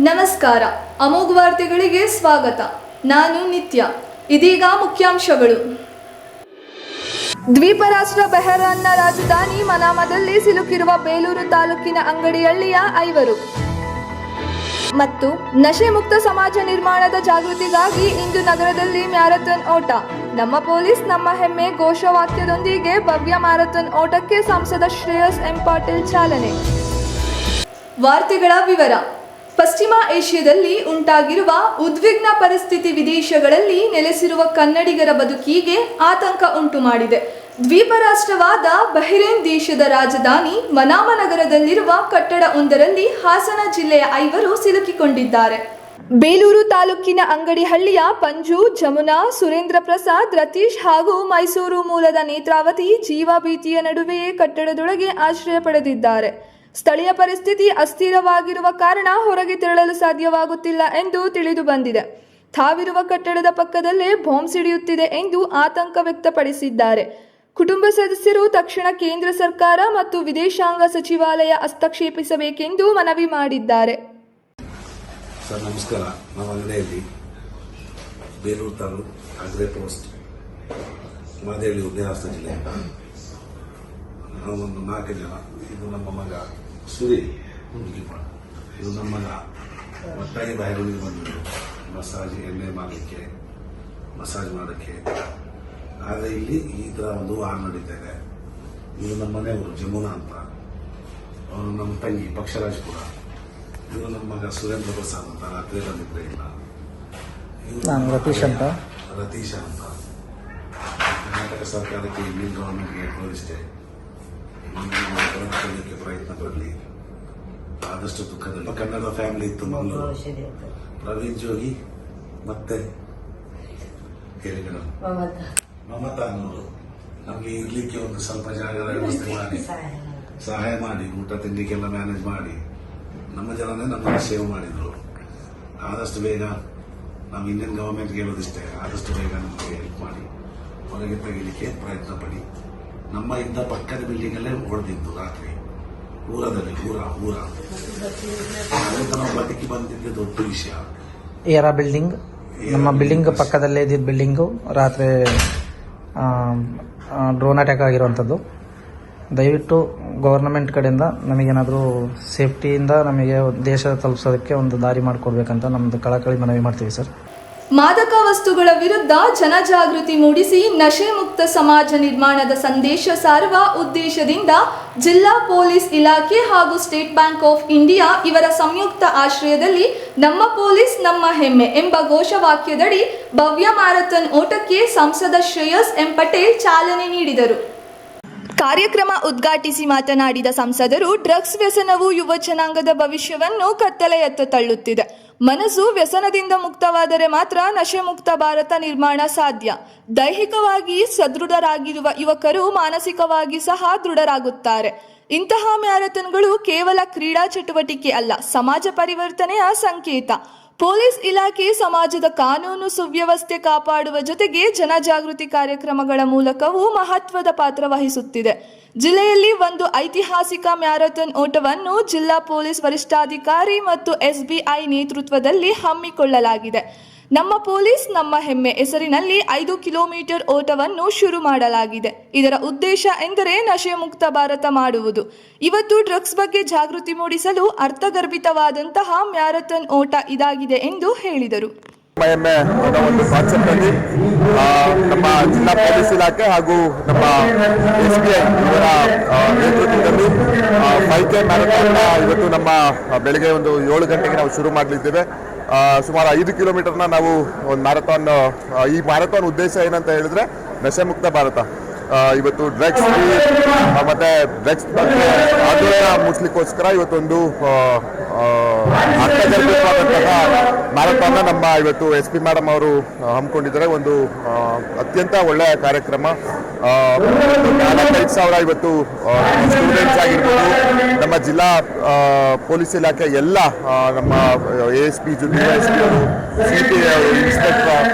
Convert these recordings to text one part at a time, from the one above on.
ನಮಸ್ಕಾರ. ಅಮೋಘ ವಾರ್ತೆಗಳಿಗೆ ಸ್ವಾಗತ. ನಾನು ನಿತ್ಯ. ಇದೀಗ ಮುಖ್ಯಾಂಶಗಳು. ದ್ವೀಪ ರಾಷ್ಟ್ರ ಬಹರೇನ್ನ ರಾಜಧಾನಿ ಮನಾಮದಲ್ಲಿ ಸಿಲುಕಿರುವ ಬೇಲೂರು ತಾಲೂಕಿನ ಅಂಗಡಿಹಳ್ಳಿಯ 5 ಮತ್ತು ನಶೆ ಮುಕ್ತ ಸಮಾಜ ನಿರ್ಮಾಣದ ಜಾಗೃತಿಗಾಗಿ ಇಂದು ನಗರದಲ್ಲಿ ಮ್ಯಾರಥಾನ್ ಓಟ. ನಮ್ಮ ಪೊಲೀಸ್ ನಮ್ಮ ಹೆಮ್ಮೆ ಘೋಷವಾಕ್ಯದೊಂದಿಗೆ ಭವ್ಯ ಮ್ಯಾರಥಾನ್ ಓಟಕ್ಕೆ ಸಂಸದ ಶ್ರೇಯಸ್ ಎಂ ಪಾಟೀಲ್ ಚಾಲನೆ. ವಾರ್ತೆಗಳ ವಿವರ. ಪಶ್ಚಿಮ ಏಷ್ಯಾದಲ್ಲಿ ಉಂಟಾಗಿರುವ ಉದ್ವಿಗ್ನ ಪರಿಸ್ಥಿತಿ ವಿದೇಶಗಳಲ್ಲಿ ನೆಲೆಸಿರುವ ಕನ್ನಡಿಗರ ಬದುಕಿಗೆ ಆತಂಕ ಉಂಟು ಮಾಡಿದೆ. ದ್ವೀಪ ರಾಷ್ಟ್ರವಾದ ಬಹರೇನ್ ದೇಶದ ರಾಜಧಾನಿ ಮನಾಮ ನಗರದಲ್ಲಿರುವ ಕಟ್ಟಡವೊಂದರಲ್ಲಿ ಹಾಸನ ಜಿಲ್ಲೆಯ 5 ಸಿಲುಕಿಕೊಂಡಿದ್ದಾರೆ. ಬೇಲೂರು ತಾಲೂಕಿನ ಅಂಗಡಿಹಳ್ಳಿಯ ಪಂಜು, ಜಮುನಾ, ಸುರೇಂದ್ರ ಪ್ರಸಾದ್, ರತೀಶ್ ಹಾಗೂ ಮೈಸೂರು ಮೂಲದ ನೇತ್ರಾವತಿ ಜೀವಭೀತಿಯ ನಡುವೆಯೇ ಕಟ್ಟಡದೊಳಗೆ ಆಶ್ರಯ ಪಡೆದಿದ್ದಾರೆ. ಸ್ಥಳೀಯ ಪರಿಸ್ಥಿತಿ ಅಸ್ಥಿರವಾಗಿರುವ ಕಾರಣ ಹೊರಗೆ ತೆರಳಲು ಸಾಧ್ಯವಾಗುತ್ತಿಲ್ಲ ಎಂದು ತಿಳಿದು ಬಂದಿದೆ. ತಾವಿರುವ ಕಟ್ಟಡದ ಪಕ್ಕದಲ್ಲೇ ಬಾಂಬ್ ಸಿಡಿಯುತ್ತಿದೆ ಎಂದು ಆತಂಕ ವ್ಯಕ್ತಪಡಿಸಿದ್ದಾರೆ. ಕುಟುಂಬ ಸದಸ್ಯರು ತಕ್ಷಣ ಕೇಂದ್ರ ಸರ್ಕಾರ ಮತ್ತು ವಿದೇಶಾಂಗ ಸಚಿವಾಲಯ ಹಸ್ತಕ್ಷೇಪಿಸಬೇಕೆಂದು ಮನವಿ ಮಾಡಿದ್ದಾರೆ. ಸರ್ ನಮಸ್ಕಾರ. ನಮ್ಮ ಅಂಗಡಿಯಲ್ಲಿ ಬೇಲೂರು ತಾಲೂಕು ಆಗ್ರೆ ಪೋಸ್ಟ್ ಮಾದೇಳಿ ಉದ್ಯಾನಸ್ಥ ಜಿಲ್ಲೆ ನಾವೊಂದು 4 ಜನ. ಇದು ನಮ್ಮ ಮಗ ಸುರಿ, ಇದು ನಮ್ಮ ಮಗ ಒಟ್ಟಾಗಿ ಬಾಯಿಗಳಿಗೆ ಬಂದಿದ್ದು ಮಸಾಜ್ ಎಣ್ಣೆ ಮಾಡಲಿಕ್ಕೆ, ಮಸಾಜ್ ಮಾಡೋಕ್ಕೆ. ಆದರೆ ಇಲ್ಲಿ ಈ ಥರ ಒಂದು ವಾರ್ ನಡೀತಾ ಇದೆ. ಇದು ನಮ್ಮ ಮನೆಯವರು ಜಮುನಾ ಅಂತ, ಅವರು ನಮ್ಮ ತಂಗಿ ಪಕ್ಷರಾಜ್ಪುರ. ಇವರು ನಮ್ಮ ಮಗ ಸುರೇಂದ್ರ ಪ್ರಸಾದ್ ಅಂತ, ರಾತ್ರಿ ಬಂದಿದ್ರೆ ಇಲ್ಲ. ರತೀಶ್ ಅಂತ ಕರ್ನಾಟಕ ಸರ್ಕಾರಕ್ಕೆ ಇಂಡಿಯನ್ ಗವರ್ಮೆಂಟ್ಗೆ ತೋರಿಸಿದೆ. ಪ್ರಯತ್ನ ಪಡಲಿ. ಆದಷ್ಟು ದುಃಖದಲ್ಲಿ ಕನ್ನಡ ಫ್ಯಾಮಿಲಿ ಇತ್ತು. ಪ್ರವೀಣ್ ಜೋಗಿ ಮತ್ತೆ ಮಮತಾ ಅನ್ನೋರು ನಮಗೆ ಇರ್ಲಿಕ್ಕೆ ಒಂದು ಸ್ವಲ್ಪ ಜಾಗದ ವ್ಯವಸ್ಥೆ ಮಾಡಿ ಸಹಾಯ ಮಾಡಿ, ಊಟ ತಿಂಡಿಗೆಲ್ಲ ಮ್ಯಾನೇಜ್ ಮಾಡಿ ನಮ್ಮ ಜನನೇ ನಮ್ಮನ್ನು ಸೇವ್ ಮಾಡಿದ್ರು. ಆದಷ್ಟು ಬೇಗ ನಾವು ಇಂಡಿಯನ್ ಗವರ್ಮೆಂಟ್ಗೆ ಹೇಳೋದಿಷ್ಟೇ, ಆದಷ್ಟು ಬೇಗ ನಮಗೆ ಹೆಲ್ಪ್ ಮಾಡಿ ಹೊರಗೆ ತೆಗಿಲಿಕ್ಕೆ ಪ್ರಯತ್ನ ಪಡಿ. ನಮ್ಮ ಇದ್ದ ಪಕ್ಕದ ಬಿಲ್ಡಿಂಗ್ ಅಲ್ಲೇ ಹೊಡೆದಿದ್ದು ರಾತ್ರಿ ಊರದಲ್ಲಿ ಊರ ನಾವು ಬದುಕಿ ಬಂದಿದ್ದ ದೊಡ್ಡ ವಿಷಯ. ಯಾರ ಬಿಲ್ಡಿಂಗ್? ನಮ್ಮ ಬಿಲ್ಡಿಂಗ್ ಪಕ್ಕದಲ್ಲೇ ಇದ್ದಿದ್ದ ಬಿಲ್ಡಿಂಗು ರಾತ್ರಿ ಡ್ರೋನ್ ಅಟ್ಯಾಕ್ ಆಗಿರುವಂಥದ್ದು. ದಯವಿಟ್ಟು ಗವರ್ನಮೆಂಟ್ ಕಡೆಯಿಂದ ನಮಗೇನಾದರೂ ಸೇಫ್ಟಿಯಿಂದ ನಮಗೆ ದೇಶ ತಲುಪಿಸೋದಕ್ಕೆ ಒಂದು ದಾರಿ ಮಾಡಿಕೊಡ್ಬೇಕಂತ ನಮ್ಮದು ಕಳಕಳಿ ಮನವಿ ಮಾಡ್ತೀವಿ ಸರ್. ಮಾದಕ ವಸ್ತುಗಳ ವಿರುದ್ಧ ಜನಜಾಗೃತಿ ಮೂಡಿಸಿ ನಶೆ ಮುಕ್ತ ಸಮಾಜ ನಿರ್ಮಾಣದ ಸಂದೇಶ ಸಾರುವ ಉದ್ದೇಶದಿಂದ ಜಿಲ್ಲಾ ಪೊಲೀಸ್ ಇಲಾಖೆ ಹಾಗೂ ಸ್ಟೇಟ್ ಬ್ಯಾಂಕ್ ಆಫ್ ಇಂಡಿಯಾ ಇವರ ಸಂಯುಕ್ತ ಆಶ್ರಯದಲ್ಲಿ ನಮ್ಮ ಪೊಲೀಸ್ ನಮ್ಮ ಹೆಮ್ಮೆ ಎಂಬ ಘೋಷವಾಕ್ಯದಡಿ ಭವ್ಯ ಮ್ಯಾರಥಾನ್ ಓಟಕ್ಕೆ ಸಂಸದ ಶ್ರೇಯಸ್ ಎಂ ಪಟೇಲ್ ಚಾಲನೆ ನೀಡಿದರು. ಕಾರ್ಯಕ್ರಮ ಉದ್ಘಾಟಿಸಿ ಮಾತನಾಡಿದ ಸಂಸದರು, ಡ್ರಗ್ಸ್ ವ್ಯಸನವು ಯುವ ಜನಾಂಗದ ಭವಿಷ್ಯವನ್ನು ಕತ್ತಲೆಯತ್ತ ತಳ್ಳುತ್ತಿದೆ. ಮನಸ್ಸು ವ್ಯಸನದಿಂದ ಮುಕ್ತವಾದರೆ ಮಾತ್ರ ನಶೆ ಮುಕ್ತ ಭಾರತ ನಿರ್ಮಾಣ ಸಾಧ್ಯ. ದೈಹಿಕವಾಗಿ ಸದೃಢರಾಗಿರುವ ಯುವಕರು ಮಾನಸಿಕವಾಗಿ ಸಹ ದೃಢರಾಗುತ್ತಾರೆ. ಇಂತಹ ಮ್ಯಾರಥಾನ್ಗಳು ಕೇವಲ ಕ್ರೀಡಾ ಚಟುವಟಿಕೆ ಅಲ್ಲ, ಸಮಾಜ ಪರಿವರ್ತನೆಯ ಸಂಕೇತ. ಪೊಲೀಸ್ ಇಲಾಖೆ ಸಮಾಜದ ಕಾನೂನು ಸುವ್ಯವಸ್ಥೆ ಕಾಪಾಡುವ ಜೊತೆಗೆ ಜನಜಾಗೃತಿ ಕಾರ್ಯಕ್ರಮಗಳ ಮೂಲಕವೂ ಮಹತ್ವದ ಪಾತ್ರ ವಹಿಸುತ್ತಿದೆ. ಜಿಲ್ಲೆಯಲ್ಲಿ ಒಂದು ಐತಿಹಾಸಿಕ ಮ್ಯಾರಥಾನ್ ಓಟವನ್ನು ಜಿಲ್ಲಾ ಪೊಲೀಸ್ ವರಿಷ್ಠಾಧಿಕಾರಿ ಮತ್ತು SBI ನೇತೃತ್ವದಲ್ಲಿ ಹಮ್ಮಿಕೊಳ್ಳಲಾಗಿದೆ. ನಮ್ಮ ಪೊಲೀಸ್ ನಮ್ಮ ಹೆಮ್ಮೆ ಹೆಸರಿನಲ್ಲಿ 5 ಕಿಲೋಮೀಟರ್ ಓಟವನ್ನು ಶುರು ಮಾಡಲಾಗಿದೆ. ಇದರ ಉದ್ದೇಶ ಎಂದರೆ ನಶೆ ಮುಕ್ತ ಭಾರತ ಮಾಡುವುದು. ಇವತ್ತು ಡ್ರಗ್ಸ್ ಬಗ್ಗೆ ಜಾಗೃತಿ ಮೂಡಿಸಲು ಅರ್ಥಗರ್ಭಿತವಾದಂತಹ ಮ್ಯಾರಥಾನ್ ಓಟ ಇದಾಗಿದೆ ಎಂದು ಹೇಳಿದರು. ಒಂದು ಕಾನ್ಸೆಪ್ಟ್ ಅಲ್ಲಿ ನಮ್ಮ ಜಿಲ್ಲಾ ಪೊಲೀಸ್ ಇಲಾಖೆ ಹಾಗೂ ನಮ್ಮ SBI ಇವರ ನೇತೃತ್ವದಲ್ಲಿ 5K ಮ್ಯಾರಥಾನ್ ಇವತ್ತು ನಮ್ಮ ಬೆಳಗ್ಗೆ ಒಂದು 7 ಗಂಟೆಗೆ ನಾವು ಶುರು ಮಾಡಲಿದ್ದೇವೆ. ಸುಮಾರು 5 ಕಿಲೋಮೀಟರ್ನ ನಾವು ಒಂದು ಮ್ಯಾರಥಾನ್. ಈ ಮ್ಯಾರಥಾನ್ ಉದ್ದೇಶ ಏನಂತ ಹೇಳಿದ್ರೆ ನಶೆ ಮುಕ್ತ ಭಾರತ. ಇವತ್ತು ಡ್ರಗ್ಸ್ ಮತ್ತೆ ಡ್ರಗ್ಸ್ ಬಗ್ಗೆ ಆಂದೋಲನ ಮೂಡಿಸ್ಲಿಕ್ಕೋಸ್ಕರ ಇವತ್ತೊಂದು ಅರ್ಥಗರ್ಭಿತವಾದಂತಹ ಮ್ಯಾರಥಾನ್ನ ನಮ್ಮ ಇವತ್ತು SP ಮೇಡಮ್ ಅವರು ಹಮ್ಮಿಕೊಂಡಿದ್ದಾರೆ. ಒಂದು ಅತ್ಯಂತ ಒಳ್ಳೆಯ ಕಾರ್ಯಕ್ರಮ. 45,000 ಇವತ್ತು ಸ್ಟೂಡೆಂಟ್ಸ್ ಆಗಿರ್ಬೋದು, ನಮ್ಮ ಜಿಲ್ಲಾ ಪೊಲೀಸ್ ಇಲಾಖೆ ಎಲ್ಲ ನಮ್ಮ ASP DSP ಅವರು, CP ಇನ್ಸ್ಪೆಕ್ಟರ್,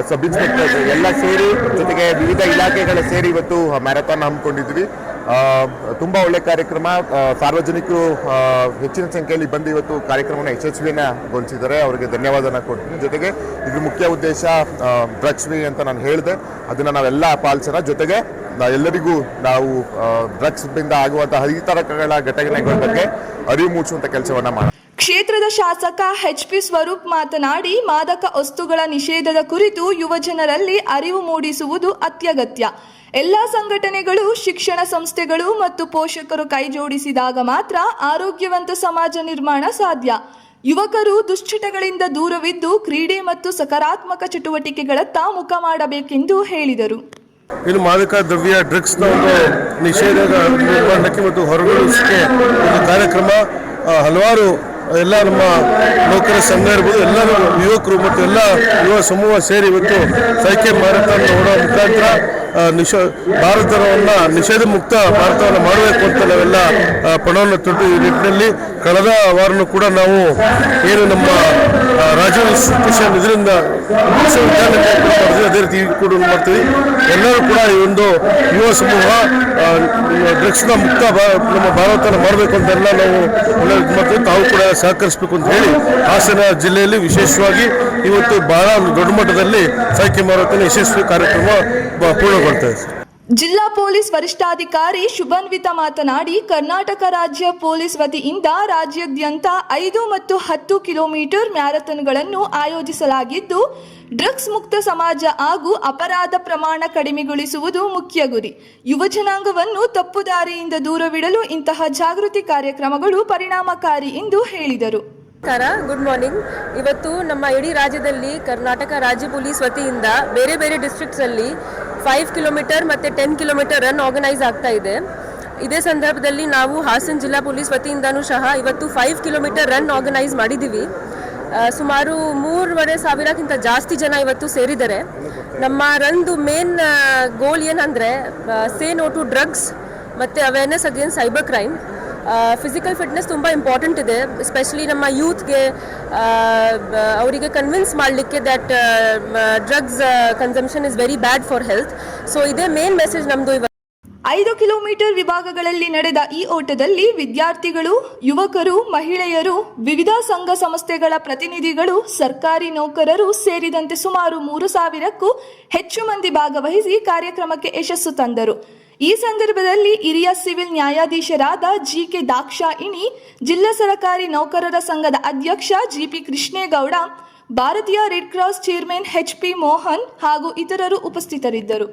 ಸಬ್ ಇನ್ಸ್ಪೆಕ್ಟರ್ಸ್ ಎಲ್ಲ ಸೇರಿ, ಜೊತೆಗೆ ವಿವಿಧ ಇಲಾಖೆಗಳ ಸೇರಿ ಇವತ್ತು ಮ್ಯಾರಥಾನ್ ಹಮ್ಮಿಕೊಂಡಿದ್ವಿ. ತುಂಬ ಒಳ್ಳೆ ಕಾರ್ಯಕ್ರಮ. ಸಾರ್ವಜನಿಕರು ಹೆಚ್ಚಿನ ಸಂಖ್ಯೆಯಲ್ಲಿ ಬಂದು ಇವತ್ತು ಕಾರ್ಯಕ್ರಮವನ್ನು ಯಶಸ್ವಿಗೊಳಿಸಿದ್ದಾರೆ. ಅವರಿಗೆ ಧನ್ಯವಾದನ ಕೊಡ್ತೀನಿ. ಜೊತೆಗೆ ಇದ್ರ ಮುಖ್ಯ ಉದ್ದೇಶ ಡ್ರಗ್ಸ್ ಫ್ರೀ ಅಂತ ನಾನು ಹೇಳಿದೆ, ಅದನ್ನು ನಾವೆಲ್ಲ ಪಾಲಿಸೋಣ. ಜೊತೆಗೆ ಎಲ್ಲರಿಗೂ ನಾವು ಡ್ರಗ್ಸ್ನಿಂದ ಆಗುವಂತಹ ಅಹಿತಕರಗಳ ಘಟನೆಗಳ ಬಗ್ಗೆ ಅರಿವು ಮೂಡಿಸುವಂಥ ಕೆಲಸವನ್ನು ಮಾಡೋಣ. ಕ್ಷೇತ್ರದ ಶಾಸಕ ಎಚ್.ಪಿ. ಸ್ವರೂಪ್ ಮಾತನಾಡಿ, ಮಾದಕ ವಸ್ತುಗಳ ನಿಷೇಧದ ಕುರಿತು ಯುವಜನರಲ್ಲಿ ಅರಿವು ಮೂಡಿಸುವುದು ಅತ್ಯಗತ್ಯ. ಎಲ್ಲ ಸಂಘಟನೆಗಳು, ಶಿಕ್ಷಣ ಸಂಸ್ಥೆಗಳು ಮತ್ತು ಪೋಷಕರು ಕೈಜೋಡಿಸಿದಾಗ ಮಾತ್ರ ಆರೋಗ್ಯವಂತ ಸಮಾಜ ನಿರ್ಮಾಣ ಸಾಧ್ಯ. ಯುವಕರು ದುಶ್ಚಟಗಳಿಂದ ದೂರವಿದ್ದು ಕ್ರೀಡೆ ಮತ್ತು ಸಕಾರಾತ್ಮಕ ಚಟುವಟಿಕೆಗಳತ್ತ ಮುಖ ಮಾಡಬೇಕೆಂದು ಹೇಳಿದರು. ಇನ್ನು ಮಾದಕ ದ್ರವ್ಯ ಡ್ರಗ್ಸ್ನ ಒಂದು ನಿಷೇಧದ ನಿರ್ಮಾಣಕ್ಕೆ ಮತ್ತು ಹೊರಗೊಳಿಸಿಕೆ ಒಂದು ಕಾರ್ಯಕ್ರಮ ಹಲವಾರು ಎಲ್ಲ ನಮ್ಮ ನೌಕರ ಸಂಘ ಇರ್ಬೋದು, ಎಲ್ಲರೂ ಯುವಕರು ಮತ್ತು ಎಲ್ಲ ಯುವ ಸಮೂಹ ಸೇರಿ ಇವತ್ತು ಸೈಕಲ್ ಮ್ಯಾರಥಾನ್ ನೋಡೋ ಮುಖಾಂತರ ಭಾರತವನ್ನು ನಿಷೇಧ ಮುಕ್ತ ಭಾರತವನ್ನು ಮಾಡಬೇಕು ಅಂತ ನಾವೆಲ್ಲ ಪಣವನ್ನು ತೊಟ್ಟು ಈ ನಿಟ್ಟಿನಲ್ಲಿ ಕಳೆದ ವಾರನೂ ಕೂಡ ನಾವು ಏನು ನಮ್ಮ ರಾಜೀವ್ ಇನ್ಸ್ಟಿಟ್ಯೂಷನ್ ಇದರಿಂದ ಅದೇ ರೀತಿ ಕೂಡ ಮಾಡ್ತೀವಿ. ಎಲ್ಲರೂ ಕೂಡ ಈ ಒಂದು ಯುವ ಸಮೂಹ ಡ್ರಗ್ಸ್ನ ಮುಕ್ತ ನಮ್ಮ ಭಾರತವನ್ನು ಮಾಡಬೇಕು ಅಂತೆಲ್ಲ ನಾವು ಮಾಡ್ತೀವಿ. ತಾವು ಕೂಡ ಸಹಕರಿಸಬೇಕು ಅಂತ ಹೇಳಿ ಹಾಸನ ಜಿಲ್ಲೆಯಲ್ಲಿ ವಿಶೇಷವಾಗಿ ಇವತ್ತು ಬಹಳ ಒಂದು ದೊಡ್ಡ ಮಟ್ಟದಲ್ಲಿ ಸೈಕಲ್ ಮ್ಯಾರಥಾನ್ ಯಶಸ್ವಿ ಕಾರ್ಯಕ್ರಮ ಪೂರ್ಣಗೊಳ್ತಾ ಇದೆ. ಜಿಲ್ಲಾ ಪೊಲೀಸ್ ವರಿಷ್ಠಾಧಿಕಾರಿ ಶುಭನ್ವಿತ ಮಾತನಾಡಿ, ಕರ್ನಾಟಕ ರಾಜ್ಯ ಪೊಲೀಸ್ ವತಿಯಿಂದ ರಾಜ್ಯಾದ್ಯಂತ 5 ಮತ್ತು 10 ಕಿಲೋಮೀಟರ್ ಮ್ಯಾರಥಾನ್ಗಳನ್ನು ಆಯೋಜಿಸಲಾಗಿದ್ದು, ಡ್ರಗ್ಸ್ ಮುಕ್ತ ಸಮಾಜ ಹಾಗೂ ಅಪರಾಧ ಪ್ರಮಾಣ ಕಡಿಮೆಗೊಳಿಸುವುದು ಮುಖ್ಯ ಗುರಿ. ಯುವ ಜನಾಂಗವನ್ನು ತಪ್ಪು ದಾರಿಯಿಂದ ದೂರವಿಡಲು ಇಂತಹ ಜಾಗೃತಿ ಕಾರ್ಯಕ್ರಮಗಳು ಪರಿಣಾಮಕಾರಿ ಎಂದು ಹೇಳಿದರು. Good morning. ಇವತ್ತು ನಮ್ಮ ಇಡೀ ರಾಜ್ಯದಲ್ಲಿ ಕರ್ನಾಟಕ ರಾಜ್ಯ ಪೊಲೀಸ್ ವತಿಯಿಂದ ಬೇರೆ ಬೇರೆ ಡಿಸ್ಟ್ರಿಕ್ಟ್ಸಲ್ಲಿ 5 ಕಿಲೋಮೀಟರ್ ಮತ್ತು 10 ಕಿಲೋಮೀಟರ್ ರನ್ ಆರ್ಗನೈಸ್ ಆಗ್ತಾ ಇದೆ. ಇದೇ ಸಂದರ್ಭದಲ್ಲಿ ನಾವು ಹಾಸನ ಜಿಲ್ಲಾ ಪೊಲೀಸ್ ವತಿಯಿಂದನೂ ಸಹ ಇವತ್ತು 5 ಕಿಲೋಮೀಟರ್ ರನ್ ಆರ್ಗನೈಸ್ ಮಾಡಿದ್ದೀವಿ. ಸುಮಾರು 3,500ಕ್ಕಿಂತ ಜಾಸ್ತಿ ಜನ ಇವತ್ತು ಸೇರಿದ್ದಾರೆ. ನಮ್ಮ ರನ್ದು ಮೇನ್ ಗೋಲ್ ಏನಂದರೆ ಸೇ ನೋ ಟು ಡ್ರಗ್ಸ್ ಮತ್ತು awareness against cyber crime. Physical fitness ತುಂಬ ಇಂಪಾರ್ಟೆಂಟ್ ಇದೆ, ಎಸ್ಪೆಷಲಿ ನಮ್ಮ ಯೂತ್ಗೆ ಅವರಿಗೆ ಕನ್ವಿನ್ಸ್ ಮಾಡಲಿಕ್ಕೆ that drugs consumption is very bad for health. So ಇದೇ ಮೇನ್ ಮೆಸೇಜ್ ನಮ್ಮದು. 5 ಕಿಲೋಮೀಟರ್ ವಿಭಾಗಗಳಲ್ಲಿ ನಡೆದ ಈ ಓಟದಲ್ಲಿ ವಿದ್ಯಾರ್ಥಿಗಳು, ಯುವಕರು, ಮಹಿಳೆಯರು, ವಿವಿಧ ಸಂಘ ಸಂಸ್ಥೆಗಳ ಪ್ರತಿನಿಧಿಗಳು, ಸರ್ಕಾರಿ ನೌಕರರು ಸೇರಿದಂತೆ ಸುಮಾರು 3,000ಕ್ಕೂ ಹೆಚ್ಚು ಮಂದಿ ಭಾಗವಹಿಸಿ ಕಾರ್ಯಕ್ರಮಕ್ಕೆ ಯಶಸ್ಸು ತಂದರು. ಈ ಸಂದರ್ಭದಲ್ಲಿ ಹಿರಿಯ ಸಿವಿಲ್ ನ್ಯಾಯಾಧೀಶರಾದ ಜಿ.ಕೆ. ದಾಕ್ಷಾಯಿಣಿ, ಜಿಲ್ಲಾ ಸರ್ಕಾರಿ ನೌಕರರ ಸಂಘದ ಅಧ್ಯಕ್ಷ ಜಿ.ಪಿ. ಕೃಷ್ಣೇಗೌಡ, ಭಾರತೀಯ red cross chairman HP. Mohan ಹಾಗೂ ಇತರರು ಉಪಸ್ಥಿತರಿದ್ದರು.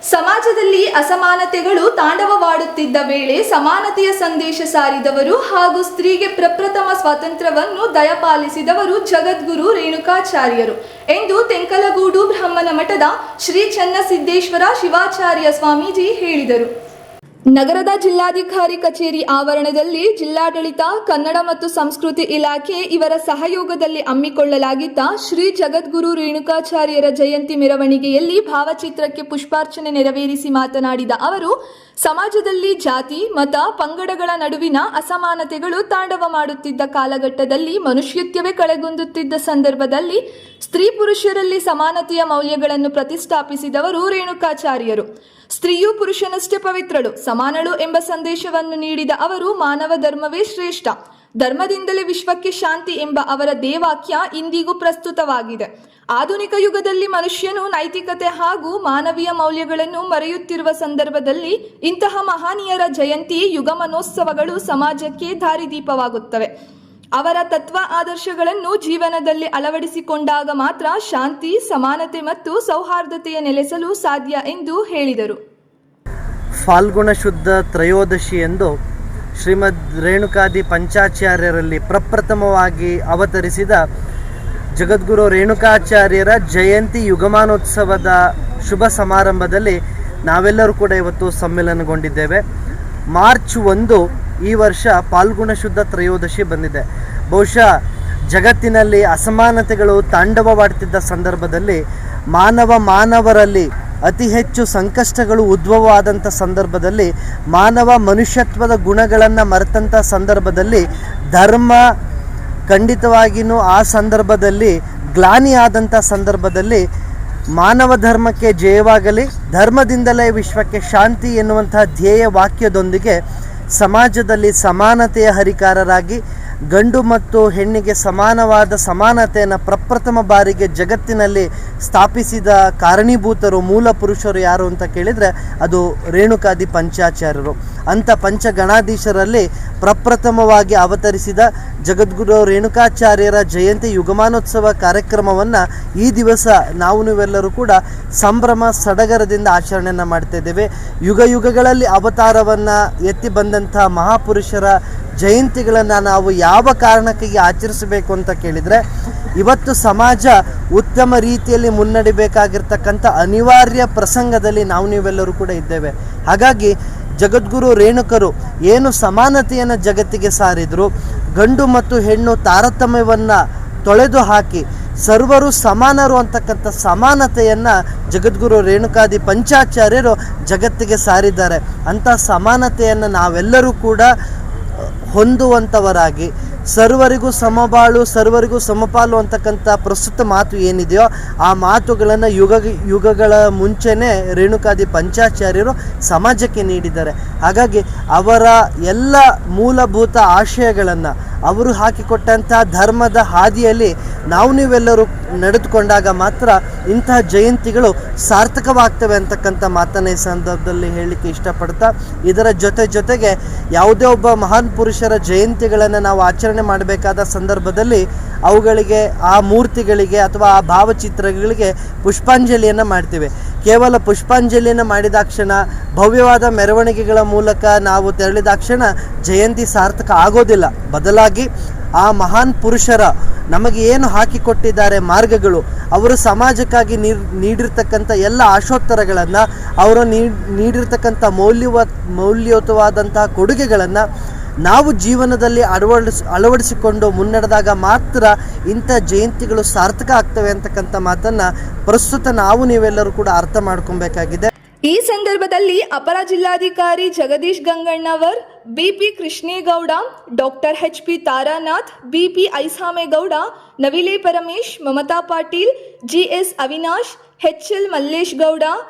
ಸಮಾಜದಲ್ಲಿ ಅಸಮಾನತೆಗಳು ತಾಂಡವವಾಡುತ್ತಿದ್ದ ವೇಳೆ ಸಮಾನತೆಯ ಸಂದೇಶ ಸಾರಿದವರು ಹಾಗೂ ಸ್ತ್ರೀಗೆ ಪ್ರಪ್ರಥಮ ಸ್ವಾತಂತ್ರ್ಯವನ್ನು ದಯಪಾಲಿಸಿದವರು ಜಗದ್ಗುರು ರೇಣುಕಾಚಾರ್ಯರು ಎಂದು ತೆಂಕಲಗೂಡು ಬ್ರಹ್ಮನ ಮಠದ ಶ್ರೀ ಚನ್ನಸಿದ್ದೇಶ್ವರ ಶಿವಾಚಾರ್ಯ ಸ್ವಾಮೀಜಿ ಹೇಳಿದರು. ನಗರದ ಜಿಲ್ಲಾಧಿಕಾರಿ ಕಚೇರಿ ಆವರಣದಲ್ಲಿ ಜಿಲ್ಲಾಡಳಿತ, ಕನ್ನಡ ಮತ್ತು ಸಂಸ್ಕೃತಿ ಇಲಾಖೆ ಇವರ ಸಹಯೋಗದಲ್ಲಿ ಹಮ್ಮಿಕೊಳ್ಳಲಾಗಿದ್ದ ಶ್ರೀ ಜಗದ್ಗುರು ರೇಣುಕಾಚಾರ್ಯರ ಜಯಂತಿ ಮೆರವಣಿಗೆಯಲ್ಲಿ ಭಾವಚಿತ್ರಕ್ಕೆ ಪುಷ್ಪಾರ್ಚನೆ ನೆರವೇರಿಸಿ ಮಾತನಾಡಿದ ಅವರು, ಸಮಾಜದಲ್ಲಿ ಜಾತಿ, ಮತ, ಪಂಗಡಗಳ ನಡುವಿನ ಅಸಮಾನತೆಗಳು ತಾಂಡವ ಮಾಡುತ್ತಿದ್ದ ಕಾಲಘಟ್ಟದಲ್ಲಿ, ಮನುಷ್ಯತ್ವವೇ ಕಳೆಗುಂದುತ್ತಿದ್ದ ಸಂದರ್ಭದಲ್ಲಿ ಸ್ತ್ರೀ ಪುರುಷರಲ್ಲಿ ಸಮಾನತೆಯ ಮೌಲ್ಯಗಳನ್ನು ಪ್ರತಿಷ್ಠಾಪಿಸಿದವರು ರೇಣುಕಾಚಾರ್ಯರು. ಸ್ತ್ರೀಯು ಪುರುಷನಷ್ಟೇ ಪವಿತ್ರಳು, ಸಮಾನಳು ಎಂಬ ಸಂದೇಶವನ್ನು ನೀಡಿದ ಅವರು, ಮಾನವ ಧರ್ಮವೇ ಶ್ರೇಷ್ಠ, ಧರ್ಮದಿಂದಲೇ ವಿಶ್ವಕ್ಕೆ ಶಾಂತಿ ಎಂಬ ಅವರ ದೇವಾಕ್ಯ ಇಂದಿಗೂ ಪ್ರಸ್ತುತವಾಗಿದೆ. ಆಧುನಿಕ ಯುಗದಲ್ಲಿ ಮನುಷ್ಯನು ನೈತಿಕತೆ ಹಾಗೂ ಮಾನವೀಯ ಮೌಲ್ಯಗಳನ್ನು ಮರೆಯುತ್ತಿರುವ ಸಂದರ್ಭದಲ್ಲಿ ಇಂತಹ ಮಹನೀಯರ ಜಯಂತಿ, ಯುಗ ಮನೋತ್ಸವಗಳು ಸಮಾಜಕ್ಕೆ ದಾರಿದೀಪವಾಗುತ್ತವೆ. ಅವರ ತತ್ವ ಆದರ್ಶಗಳನ್ನು ಜೀವನದಲ್ಲಿ ಅಳವಡಿಸಿಕೊಂಡಾಗ ಮಾತ್ರ ಶಾಂತಿ, ಸಮಾನತೆ ಮತ್ತು ಸೌಹಾರ್ದತೆಯ ನೆಲೆಸಲು ಸಾಧ್ಯ ಎಂದು ಹೇಳಿದರು. ಫಾಲ್ಗುಣ ಶುದ್ಧ ತ್ರಯೋದಶಿ ಎಂದು ಶ್ರೀಮದ್ ರೇಣುಕಾದಿ ಪಂಚಾಚಾರ್ಯರಲ್ಲಿ ಪ್ರಪ್ರಥಮವಾಗಿ ಅವತರಿಸಿದ ಜಗದ್ಗುರು ರೇಣುಕಾಚಾರ್ಯರ ಜಯಂತಿ ಯುಗಮಾನೋತ್ಸವದ ಶುಭ ಸಮಾರಂಭದಲ್ಲಿ ನಾವೆಲ್ಲರೂ ಕೂಡ ಇವತ್ತು ಸಮ್ಮಿಲನಗೊಂಡಿದ್ದೇವೆ. ಮಾರ್ಚ್ 1 ಈ ವರ್ಷ ಫಾಲ್ಗುಣ ಶುದ್ಧ ತ್ರಯೋದಶಿ ಬಂದಿದೆ. ಬಹುಶಃ ಜಗತ್ತಿನಲ್ಲಿ ಅಸಮಾನತೆಗಳು ತಾಂಡವವಾಡ್ತಿದ್ದ ಸಂದರ್ಭದಲ್ಲಿ ಮಾನವರಲ್ಲಿ ಅತಿ ಹೆಚ್ಚು ಸಂಕಷ್ಟಗಳು ಉದ್ಭವವಾದಂಥ ಸಂದರ್ಭದಲ್ಲಿ, ಮಾನವ ಮನುಷ್ಯತ್ವದ ಗುಣಗಳನ್ನು ಮರೆತಂಥ ಸಂದರ್ಭದಲ್ಲಿ, ಧರ್ಮ ಖಂಡಿತವಾಗಿಯೂ ಆ ಸಂದರ್ಭದಲ್ಲಿ ಗ್ಲಾನಿ ಆದಂಥ ಸಂದರ್ಭದಲ್ಲಿ ಮಾನವ ಧರ್ಮಕ್ಕೆ ಜಯವಾಗಲಿ, ಧರ್ಮದಿಂದಲೇ ವಿಶ್ವಕ್ಕೆ ಶಾಂತಿ ಎನ್ನುವಂತಹ ಧ್ಯೇಯ ವಾಕ್ಯದೊಂದಿಗೆ ಸಮಾಜದಲ್ಲಿ ಸಮಾನತೆಯ ಹರಿಕಾರರಾಗಿ ಗಂಡು ಮತ್ತು ಹೆಣ್ಣಿಗೆ ಸಮಾನವಾದ ಸಮಾನತೆಯನ್ನು ಪ್ರಪ್ರಥಮ ಬಾರಿಗೆ ಜಗತ್ತಿನಲ್ಲಿ ಸ್ಥಾಪಿಸಿದ ಕಾರಣೀಭೂತರು, ಮೂಲ ಪುರುಷರು ಯಾರು ಅಂತ ಕೇಳಿದರೆ ಅದು ರೇಣುಕಾದಿ ಪಂಚಾಚಾರ್ಯರು. ಅಂಥ ಪಂಚಗಣಾಧೀಶರಲ್ಲಿ ಪ್ರಪ್ರಥಮವಾಗಿ ಅವತರಿಸಿದ ಜಗದ್ಗುರು ರೇಣುಕಾಚಾರ್ಯರ ಜಯಂತಿ ಯುಗಮಾನೋತ್ಸವ ಕಾರ್ಯಕ್ರಮವನ್ನು ಈ ದಿವಸ ನೀವೆಲ್ಲರೂ ಕೂಡ ಸಂಭ್ರಮ ಸಡಗರದಿಂದ ಆಚರಣೆಯನ್ನು ಮಾಡ್ತಾ ಇದ್ದೇವೆ. ಯುಗಗಳಲ್ಲಿ ಅವತಾರವನ್ನು ಎತ್ತಿ ಬಂದಂಥ ಮಹಾಪುರುಷರ ಜಯಂತಿಗಳನ್ನು ನಾವು ಯಾವ ಕಾರಣಕ್ಕಾಗಿ ಆಚರಿಸಬೇಕು ಅಂತ ಕೇಳಿದರೆ, ಇವತ್ತು ಸಮಾಜ ಉತ್ತಮ ರೀತಿಯಲ್ಲಿ ಮುನ್ನಡಿಬೇಕಾಗಿರ್ತಕ್ಕಂಥ ಅನಿವಾರ್ಯ ಪ್ರಸಂಗದಲ್ಲಿ ನೀವೆಲ್ಲರೂ ಕೂಡ ಇದ್ದೇವೆ. ಹಾಗಾಗಿ ಜಗದ್ಗುರು ರೇಣುಕರು ಏನು ಸಮಾನತೆಯನ್ನು ಜಗತ್ತಿಗೆ ಸಾರಿದರು, ಗಂಡು ಮತ್ತು ಹೆಣ್ಣು ತಾರತಮ್ಯವನ್ನು ತೊಳೆದು ಹಾಕಿ ಸರ್ವರು ಸಮಾನರು ಅಂತಕ್ಕಂಥ ಸಮಾನತೆಯನ್ನು ಜಗದ್ಗುರು ರೇಣುಕಾದಿ ಪಂಚಾಚಾರ್ಯರು ಜಗತ್ತಿಗೆ ಸಾರಿದ್ದಾರೆ. ಅಂಥ ಸಮಾನತೆಯನ್ನು ನಾವೆಲ್ಲರೂ ಕೂಡ ಹೊಂದುವಂಥವರಾಗಿ ಸರ್ವರಿಗೂ ಸಮಬಾಳು, ಸರ್ವರಿಗೂ ಸಮಪಾಲು ಅಂತಕ್ಕಂಥ ಪ್ರಸ್ತುತ ಮಾತು ಏನಿದೆಯೋ ಆ ಮಾತುಗಳನ್ನು ಯುಗಗಳ ಮುಂಚೆನೇ ರೇಣುಕಾದಿ ಪಂಚಾಚಾರ್ಯರು ಸಮಾಜಕ್ಕೆ ನೀಡಿದ್ದಾರೆ. ಹಾಗಾಗಿ ಅವರ ಎಲ್ಲ ಮೂಲಭೂತ ಆಶಯಗಳನ್ನು ಅವರು ಹಾಕಿಕೊಟ್ಟಂಥ ಧರ್ಮದ ಹಾದಿಯಲ್ಲಿ ನೀವೆಲ್ಲರೂ ನಡೆದುಕೊಂಡಾಗ ಮಾತ್ರ ಇಂತಹ ಜಯಂತಿಗಳು ಸಾರ್ಥಕವಾಗ್ತವೆ ಅಂತಕ್ಕಂಥ ಮಾತನ್ನ ಈ ಸಂದರ್ಭದಲ್ಲಿ ಹೇಳಲಿಕ್ಕೆ ಇಷ್ಟಪಡ್ತಾ, ಇದರ ಜೊತೆಗೆ ಯಾವುದೇ ಒಬ್ಬ ಮಹಾನ್ ಪುರುಷರ ಜಯಂತಿಗಳನ್ನು ನಾವು ಆಚರಣೆ ಮಾಡಬೇಕಾದ ಸಂದರ್ಭದಲ್ಲಿ ಅವುಗಳಿಗೆ, ಆ ಮೂರ್ತಿಗಳಿಗೆ ಅಥವಾ ಆ ಭಾವಚಿತ್ರಗಳಿಗೆ ಪುಷ್ಪಾಂಜಲಿಯನ್ನು ಮಾಡ್ತೀವಿ. ಕೇವಲ ಪುಷ್ಪಾಂಜಲಿಯನ್ನು ಮಾಡಿದಾಕ್ಷಣ, ಭವ್ಯವಾದ ಮೆರವಣಿಗೆಗಳ ಮೂಲಕ ನಾವು ತೆರಳಿದಾಕ್ಷಣ ಜಯಂತಿ ಸಾರ್ಥಕ ಆಗೋದಿಲ್ಲ. ಬದಲಾಗಿ ಆ ಮಹಾನ್ ಪುರುಷರ ನಮಗೆ ಏನು ಹಾಕಿಕೊಟ್ಟಿದ್ದಾರೆ ಮಾರ್ಗಗಳು, ಅವರು ಸಮಾಜಕ್ಕಾಗಿ ನೀಡಿರ್ತಕ್ಕಂಥ ಎಲ್ಲ ಆಶೋತ್ತರಗಳನ್ನು, ಅವರು ನೀಡಿರ್ತಕ್ಕಂಥ ಮೌಲ್ಯಯುತವಾದಂತಹ ಕೊಡುಗೆಗಳನ್ನು ನಾವು ಜೀವನದಲ್ಲಿ ಅಳವಡಿಸಿಕೊಂಡು ಮುನ್ನಡೆದಾಗ ಮಾತ್ರ ಇಂಥ ಜಯಂತಿಗಳು ಸಾರ್ಥಕ ಆಗ್ತವೆ ಅಂತಕ್ಕಂಥ ಮಾತನ್ನು ಪ್ರಸ್ತುತ ನೀವೆಲ್ಲರೂ ಕೂಡ ಅರ್ಥ ಮಾಡ್ಕೊಬೇಕಾಗಿದೆ. ಈ ಸಂದರ್ಭದಲ್ಲಿ ಅಪರ ಜಿಲ್ಲಾಧಿಕಾರಿ Jagadish Gangannavar, BP Krishnegowda, doctor HP. Taranath, BP Aisamegowda, Navile Paramesh, Mamata Patil, GS Avinash, HL. Mallesh Gowda,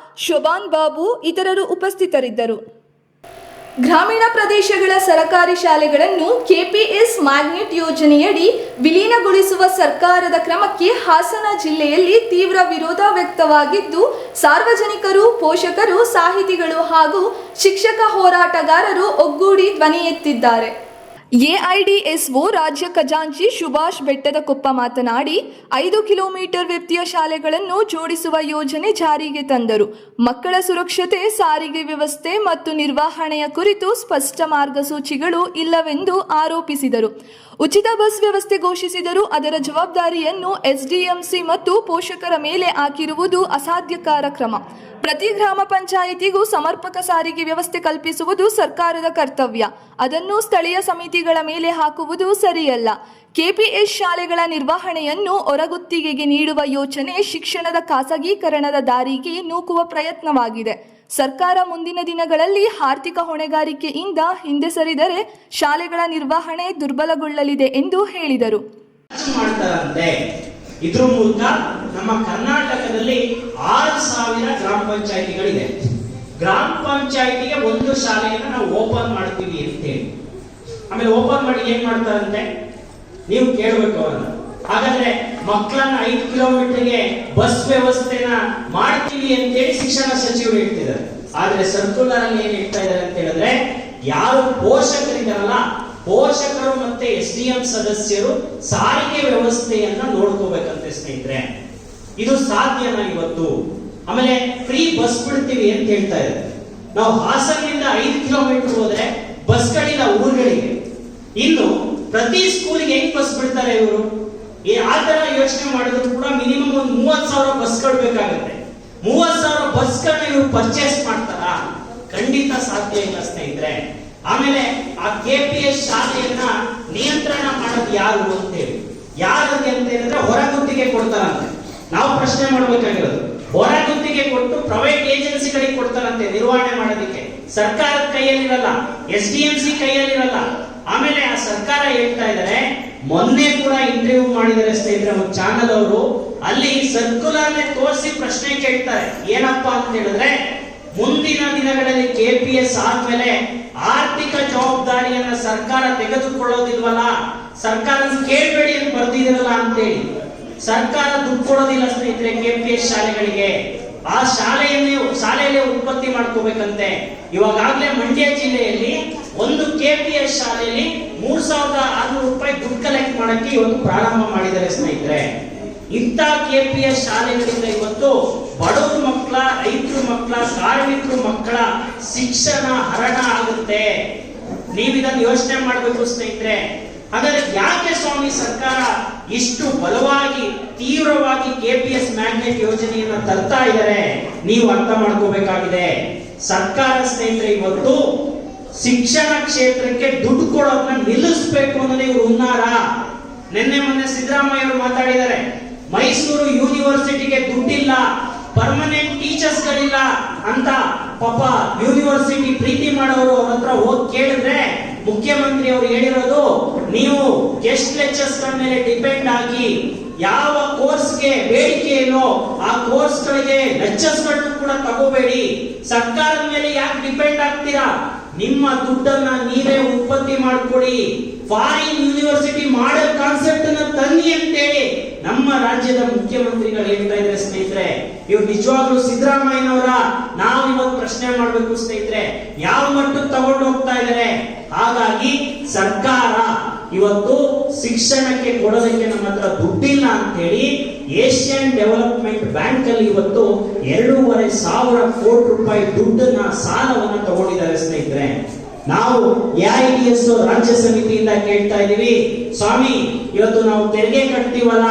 Shobhan Babu ಇತರರು ಉಪಸ್ಥಿತರಿದ್ದರು. ಗ್ರಾಮೀಣ ಪ್ರದೇಶಗಳ ಸರಕಾರಿ ಶಾಲೆಗಳನ್ನು ಕೆಪಿಎಸ್ ಮ್ಯಾಗ್ನೆಟ್ ಯೋಜನೆಯಡಿ ವಿಲೀನಗೊಳಿಸುವ ಸರ್ಕಾರದ ಕ್ರಮಕ್ಕೆ ಹಾಸನ ಜಿಲ್ಲೆಯಲ್ಲಿ ತೀವ್ರ ವಿರೋಧ ವ್ಯಕ್ತವಾಗಿದ್ದು, ಸಾರ್ವಜನಿಕರು, ಪೋಷಕರು, ಸಾಹಿತಿಗಳು ಹಾಗೂ ಶಿಕ್ಷಕ ಹೋರಾಟಗಾರರು ಒಗ್ಗೂಡಿ ಧ್ವನಿ ಎತ್ತಿದ್ದಾರೆ. ಎಐಡಿಎಸ್ಒ ರಾಜ್ಯ ಖಜಾಂಚಿ ಸುಭಾಷ್ ಬೆಟ್ಟದಕೊಪ್ಪ ಮಾತನಾಡಿ, 5 ಕಿಲೋಮೀಟರ್ ವ್ಯಾಪ್ತಿಯ ಶಾಲೆಗಳನ್ನು ಜೋಡಿಸುವ ಯೋಜನೆ ಜಾರಿಗೆ ತಂದರು. ಮಕ್ಕಳ ಸುರಕ್ಷತೆ, ಸಾರಿಗೆ ವ್ಯವಸ್ಥೆ ಮತ್ತು ನಿರ್ವಹಣೆಯ ಕುರಿತು ಸ್ಪಷ್ಟ ಮಾರ್ಗಸೂಚಿಗಳು ಇಲ್ಲವೆಂದು ಆರೋಪಿಸಿದರು. ಉಚಿತ ಬಸ್ ವ್ಯವಸ್ಥೆ ಘೋಷಿಸಿದರೂ ಅದರ ಜವಾಬ್ದಾರಿಯನ್ನು ಎಸ್ಡಿಎಂಸಿ ಮತ್ತು ಪೋಷಕರ ಮೇಲೆ ಹಾಕಿರುವುದು ಅಸಾಧ್ಯಕರ ಕ್ರಮ. ಪ್ರತಿ ಗ್ರಾಮ ಪಂಚಾಯಿತಿಗೂ ಸಮರ್ಪಕ ಸಾರಿಗೆ ವ್ಯವಸ್ಥೆ ಕಲ್ಪಿಸುವುದು ಸರ್ಕಾರದ ಕರ್ತವ್ಯ. ಅದನ್ನು ಸ್ಥಳೀಯ ಸಮಿತಿಗಳ ಮೇಲೆ ಹಾಕುವುದು ಸರಿಯಲ್ಲ. ಕೆಪಿಎಸ್ ಶಾಲೆಗಳ ನಿರ್ವಹಣೆಯನ್ನು ಹೊರಗುತ್ತಿಗೆಗೆ ನೀಡುವ ಯೋಚನೆ ಶಿಕ್ಷಣದ ಖಾಸಗೀಕರಣದ ದಾರಿಗೆ ನೂಕುವ ಪ್ರಯತ್ನವಾಗಿದೆ. ಸರ್ಕಾರ ಮುಂದಿನ ದಿನಗಳಲ್ಲಿ ಆರ್ಥಿಕ ಹೊಣೆಗಾರಿಕೆಯಿಂದ ಹಿಂದೆ ಸರಿದರೆ ಶಾಲೆಗಳ ನಿರ್ವಹಣೆ ದುರ್ಬಲಗೊಳ್ಳಲಿದೆ ಎಂದು ಹೇಳಿದರು. ಇದ್ರ ಮೂಲಕ ನಮ್ಮ ಕರ್ನಾಟಕದಲ್ಲಿ 6,000 ಗ್ರಾಮ ಪಂಚಾಯಿತಿಗಳಿದೆ. ಗ್ರಾಮ ಪಂಚಾಯಿತಿಗೆ ಒಂದು ಶಾಲೆಯನ್ನು ನಾವು ಓಪನ್ ಮಾಡ್ತೀವಿ ಅಂತ ಹೇಳಿ, ಆಮೇಲೆ ಓಪನ್ ಮಾಡಿ ಏನ್ ಮಾಡ್ತಾರಂತೆ ನೀವು ಕೇಳಬೇಕು ಅವರನ್ನ. ಹಾಗಾದ್ರೆ ಮಕ್ಕಳನ್ನ 5 ಕಿಲೋಮೀಟರ್ಗೆ ಬಸ್ ವ್ಯವಸ್ಥೆನ ಮಾಡ್ತೀವಿ ಅಂತೇಳಿ ಶಿಕ್ಷಣ ಸಚಿವರು ಹೇಳ್ತಿದ್ದಾರೆ. ಆದ್ರೆ ಸರ್ಕ್ಯುಲರ್ ಅಲ್ಲಿ ಏನ್ ಹೇಳ್ತಾ ಇದ್ದಾರೆ ಅಂತ ಹೇಳಿದ್ರೆ, ಯಾರು ಪೋಷಕರಿದ್ದಾರಲ್ಲ, ಪೋಷಕರು ಮತ್ತೆ ಎಸ್ಡಿಎಂ ಸದಸ್ಯರು ಸಾರಿಗೆ ವ್ಯವಸ್ಥೆಯನ್ನ ನೋಡ್ಕೋಬೇಕಂತೆ ಸ್ನೇಹಿತರೆ. ಇದು ಸಾಧ್ಯನಾ ಇವತ್ತು? ಆಮೇಲೆ ಫ್ರೀ ಬಸ್ ಬಿಡ್ತೀವಿ ಅಂತ ಹೇಳ್ತಾ ಇದ್ದಾರೆ. ನಾವು ಹಾಸನದಿಂದ 5 ಕಿಲೋಮೀಟರ್ ಹೋದ್ರೆ ಬಸ್ಗಳಿಲ್ಲ ಊರುಗಳಿಗೆ. ಇನ್ನು ಪ್ರತಿ ಸ್ಕೂಲಿಗೆ ಹೆಂಗ್ ಬಸ್ ಬಿಡ್ತಾರೆ ಇವರು? ಆ ತರ ಯೋಚನೆ ಮಾಡಿದ್ರು ಕೂಡ ಮಿನಿಮಮ್ ಒಂದು 30,000 ಬಸ್ಗಳು ಬೇಕಾಗುತ್ತೆ. 30,000 ಬಸ್ಗಳನ್ನ ಇವರು ಪರ್ಚೇಸ್ ಮಾಡ್ತಾರಾ? ಖಂಡಿತ ಸಾಧ್ಯ ಇಲ್ಲ ಸ್ನೇಹಿತರೆ. ಆಮೇಲೆ ಆ ಕೆಪಿಎಸ್ ಶಾಲೆಯನ್ನ ನಿಯಂತ್ರಣ ಮಾಡೋದು ಯಾರು ಅಂತ ಹೇಳಿ, ಯಾರಿಗೆ ಅಂತ ಹೇಳಿದ್ರೆ ಹೊರಗುತ್ತಿಗೆ ಕೊಡ್ತಾರಂತೆ. ನಾವು ಪ್ರಶ್ನೆ ಮಾಡಬೇಕಾಗಿರೋದು, ಹೊರಗುತ್ತಿಗೆ ಕೊಟ್ಟು ಪ್ರೈವೇಟ್ ಏಜೆನ್ಸಿಗಳಿಗೆ ಕೊಡ್ತಾರಂತೆ ನಿರ್ವಹಣೆ ಮಾಡೋದಕ್ಕೆ. ಸರ್ಕಾರದ ಕೈಯಲ್ಲಿರಲ್ಲ, ಎಸ್ಡಿಎಂಸಿ ಕೈಯಲ್ಲಿರಲ್ಲ. ಆಮೇಲೆ ಆ ಸರ್ಕಾರ ಹೇಳ್ತಾ ಇದ್ದಾರೆ, ಮೊನ್ನೆ ಕೂಡ ಇಂಟರ್ವ್ಯೂ ಮಾಡಿದರೆ ಸ್ನೇಹಿತರೆ ಒಂದು ಚಾನಲ್ ಅವರು, ಅಲ್ಲಿ ಸರ್ಕ್ಯುಲರ್ ತೋರಿಸಿ ಪ್ರಶ್ನೆ ಕೇಳ್ತಾರೆ. ಏನಪ್ಪಾ ಅಂತ ಹೇಳಿದ್ರೆ, ಮುಂದಿನ ದಿನಗಳಲ್ಲಿ KPS ಆದ್ಮೇಲೆ ಆರ್ಥಿಕ ಜವಾಬ್ದಾರಿಯನ್ನ ಸರ್ಕಾರ ತೆಗೆದುಕೊಳ್ಳೋದಿಲ್ವಲ್ಲ, ಸರ್ಕಾರ ಕೇಳಬೇಡಿ ಅಂತ ಬರ್ದಿದಿರಲ್ಲ ಅಂತೇಳಿ. ಸರ್ಕಾರ ದುಡ್ಡು ಕೊಡೋದಿಲ್ಲ ಸ್ನೇಹಿತರೆ KPS ಶಾಲೆಗಳಿಗೆ. ಆ ಶಾಲೆಯಲ್ಲೇ ಉತ್ಪತ್ತಿ ಮಾಡ್ಕೋಬೇಕಂತೆ. ಇವಾಗಲೇ ಮಂಡ್ಯ ಜಿಲ್ಲೆಯಲ್ಲಿ ಒಂದು KPS ಶಾಲೆಯಲ್ಲಿ 3,600 ರೂಪಾಯಿ ದುಡ್ಡು ಕಲೆಕ್ಟ್ ಮಾಡಕ್ಕೆ ಇವತ್ತು ಪ್ರಾರಂಭ ಮಾಡಿದ್ದಾರೆ ಸ್ನೇಹಿತರೆ. ಇಂಥ KPS ಶಾಲೆಗಳಿಂದ ಇವತ್ತು ಬಡವರ ಮಕ್ಕಳ, ರೈತರ ಮಕ್ಕಳ, ಕಾರ್ಮಿಕರ ಮಕ್ಕಳ ಶಿಕ್ಷಣ ಹರಣ ಆಗುತ್ತೆ. ನೀವಿದನ್ನು ಯೋಚನೆ ಮಾಡಬೇಕು ಸ್ನೇಹಿತರೆ. ಹಾಗಾದ್ರೆ ಯಾಕೆ ಸ್ವಾಮಿ ಸರ್ಕಾರ ಇಷ್ಟು ಬಲವಾಗಿ ತೀವ್ರವಾಗಿ KPS ಮ್ಯಾಗ್ನೆಟ್ ಯೋಜನೆಯನ್ನ ತರ್ತಾ ಇದ್ದಾರೆ? ನೀವು ಅರ್ಥ ಮಾಡ್ಕೋಬೇಕಾಗಿದೆ. ಸರ್ಕಾರ ಸ್ನೇಹಿತರೆ ಇವತ್ತು ಶಿಕ್ಷಣ ಕ್ಷೇತ್ರಕ್ಕೆ ದುಡ್ಡು ಕೊಡೋದನ್ನ ನಿಲ್ಲಿಸಬೇಕು ಅನ್ನೋದೇ ಇವರು ಹುನ್ನಾರ. ನಿನ್ನೆ ಮೊನ್ನೆ ಸಿದ್ದರಾಮಯ್ಯ ಅವರು ಮಾತಾಡಿದ್ದಾರೆ, ಮೈಸೂರು ಯೂನಿವರ್ಸಿಟಿಗೆ ದುಡ್ಡಿಲ್ಲ, ಪರ್ಮನೆಂಟ್ ಟೀಚರ್ಸ್ ಗಳಿಲ್ಲ ಅಂತ. ಪಾಪ ಯೂನಿವರ್ಸಿಟಿ ಪ್ರೀತಿ ಮಾಡೋರು ಅವ್ರ ಹತ್ರ ಹೋಗಿ ಕೇಳಿದ್ರೆ ಮುಖ್ಯಮಂತ್ರಿ ಅವರು ಹೇಳಿರೋದು, ನೀವು ಗೆಸ್ಟ್ ಲೆಕ್ಚರ್ಸ್ ಮೇಲೆ ಡಿಪೆಂಡ್ ಆಗಿ ಯಾವ ಕೋರ್ಸ್ಗೆ ಬೇಡಿಕೆ ಇಲ್ಲೋ ಆ ಕೋರ್ಸ್ ಗಳಿಗೆ ಲೆಕ್ಚರ್ಸ್ ಗಳನ್ನು ಕೂಡ ತಗೋಬೇಡಿ. ಸರ್ಕಾರದ ಮೇಲೆ ಯಾಕೆ ಡಿಪೆಂಡ್ ಆಗ್ತೀರಾ? ನಿಮ್ಮ ದುಡ್ಡನ್ನ ನೀವೇ ಉತ್ಪತ್ತಿ ಮಾಡ್ಕೊಡಿ. ಫಾರಿನ್ ಯೂನಿವರ್ಸಿಟಿ ಮಾಡೆಲ್ ಕಾನ್ಸೆಪ್ಟ್ ಅನ್ನ ತನ್ನಿ ಅಂತೇಳಿ ನಮ್ಮ ರಾಜ್ಯದ ಮುಖ್ಯಮಂತ್ರಿಗಳು ಹೇಳ್ತಾ ಇದ್ದಾರೆ ಸ್ನೇಹಿತರೆ. ಇವ್ರು ನಿಜವಾಗ್ಲೂ ಸಿದ್ದರಾಮಯ್ಯನವರ ನಾವು ಇವತ್ತು ಪ್ರಶ್ನೆ ಮಾಡಬೇಕು ಸ್ನೇಹಿತರೆ, ಯಾವ ಮಟ್ಟಕ್ಕೆ ತಗೊಂಡು ಹೋಗ್ತಾ ಇದ್ದಾರೆ. ಹಾಗಾಗಿ ಸರ್ಕಾರ ಇವತ್ತು ಶಿಕ್ಷಣಕ್ಕೆ ಕೊಡೋದಕ್ಕೆ ನಮ್ಮ ಹತ್ರ ದುಡ್ಡಿಲ್ಲ ಅಂತೇಳಿ ಏಷ್ಯನ್ ಡೆವಲಪ್ಮೆಂಟ್ ಬ್ಯಾಂಕ್ ಅಲ್ಲಿ ಇವತ್ತು 2,500 ಕೋಟಿ ರೂಪಾಯಿ ದುಡ್ಡನ್ನ ಸಾಲವನ್ನ ತಗೊಂಡಿದ್ದಾರೆ ಸ್ನೇಹಿತರೆ. ನಾವು AIDS ರಾಜ್ಯ ಸಮಿತಿಯಿಂದ ಕೇಳ್ತಾ ಇದೀವಿ, ಸ್ವಾಮಿ ಇವತ್ತು ನಾವು ತೆರಿಗೆ ಕಟ್ತೀವಲ್ಲ,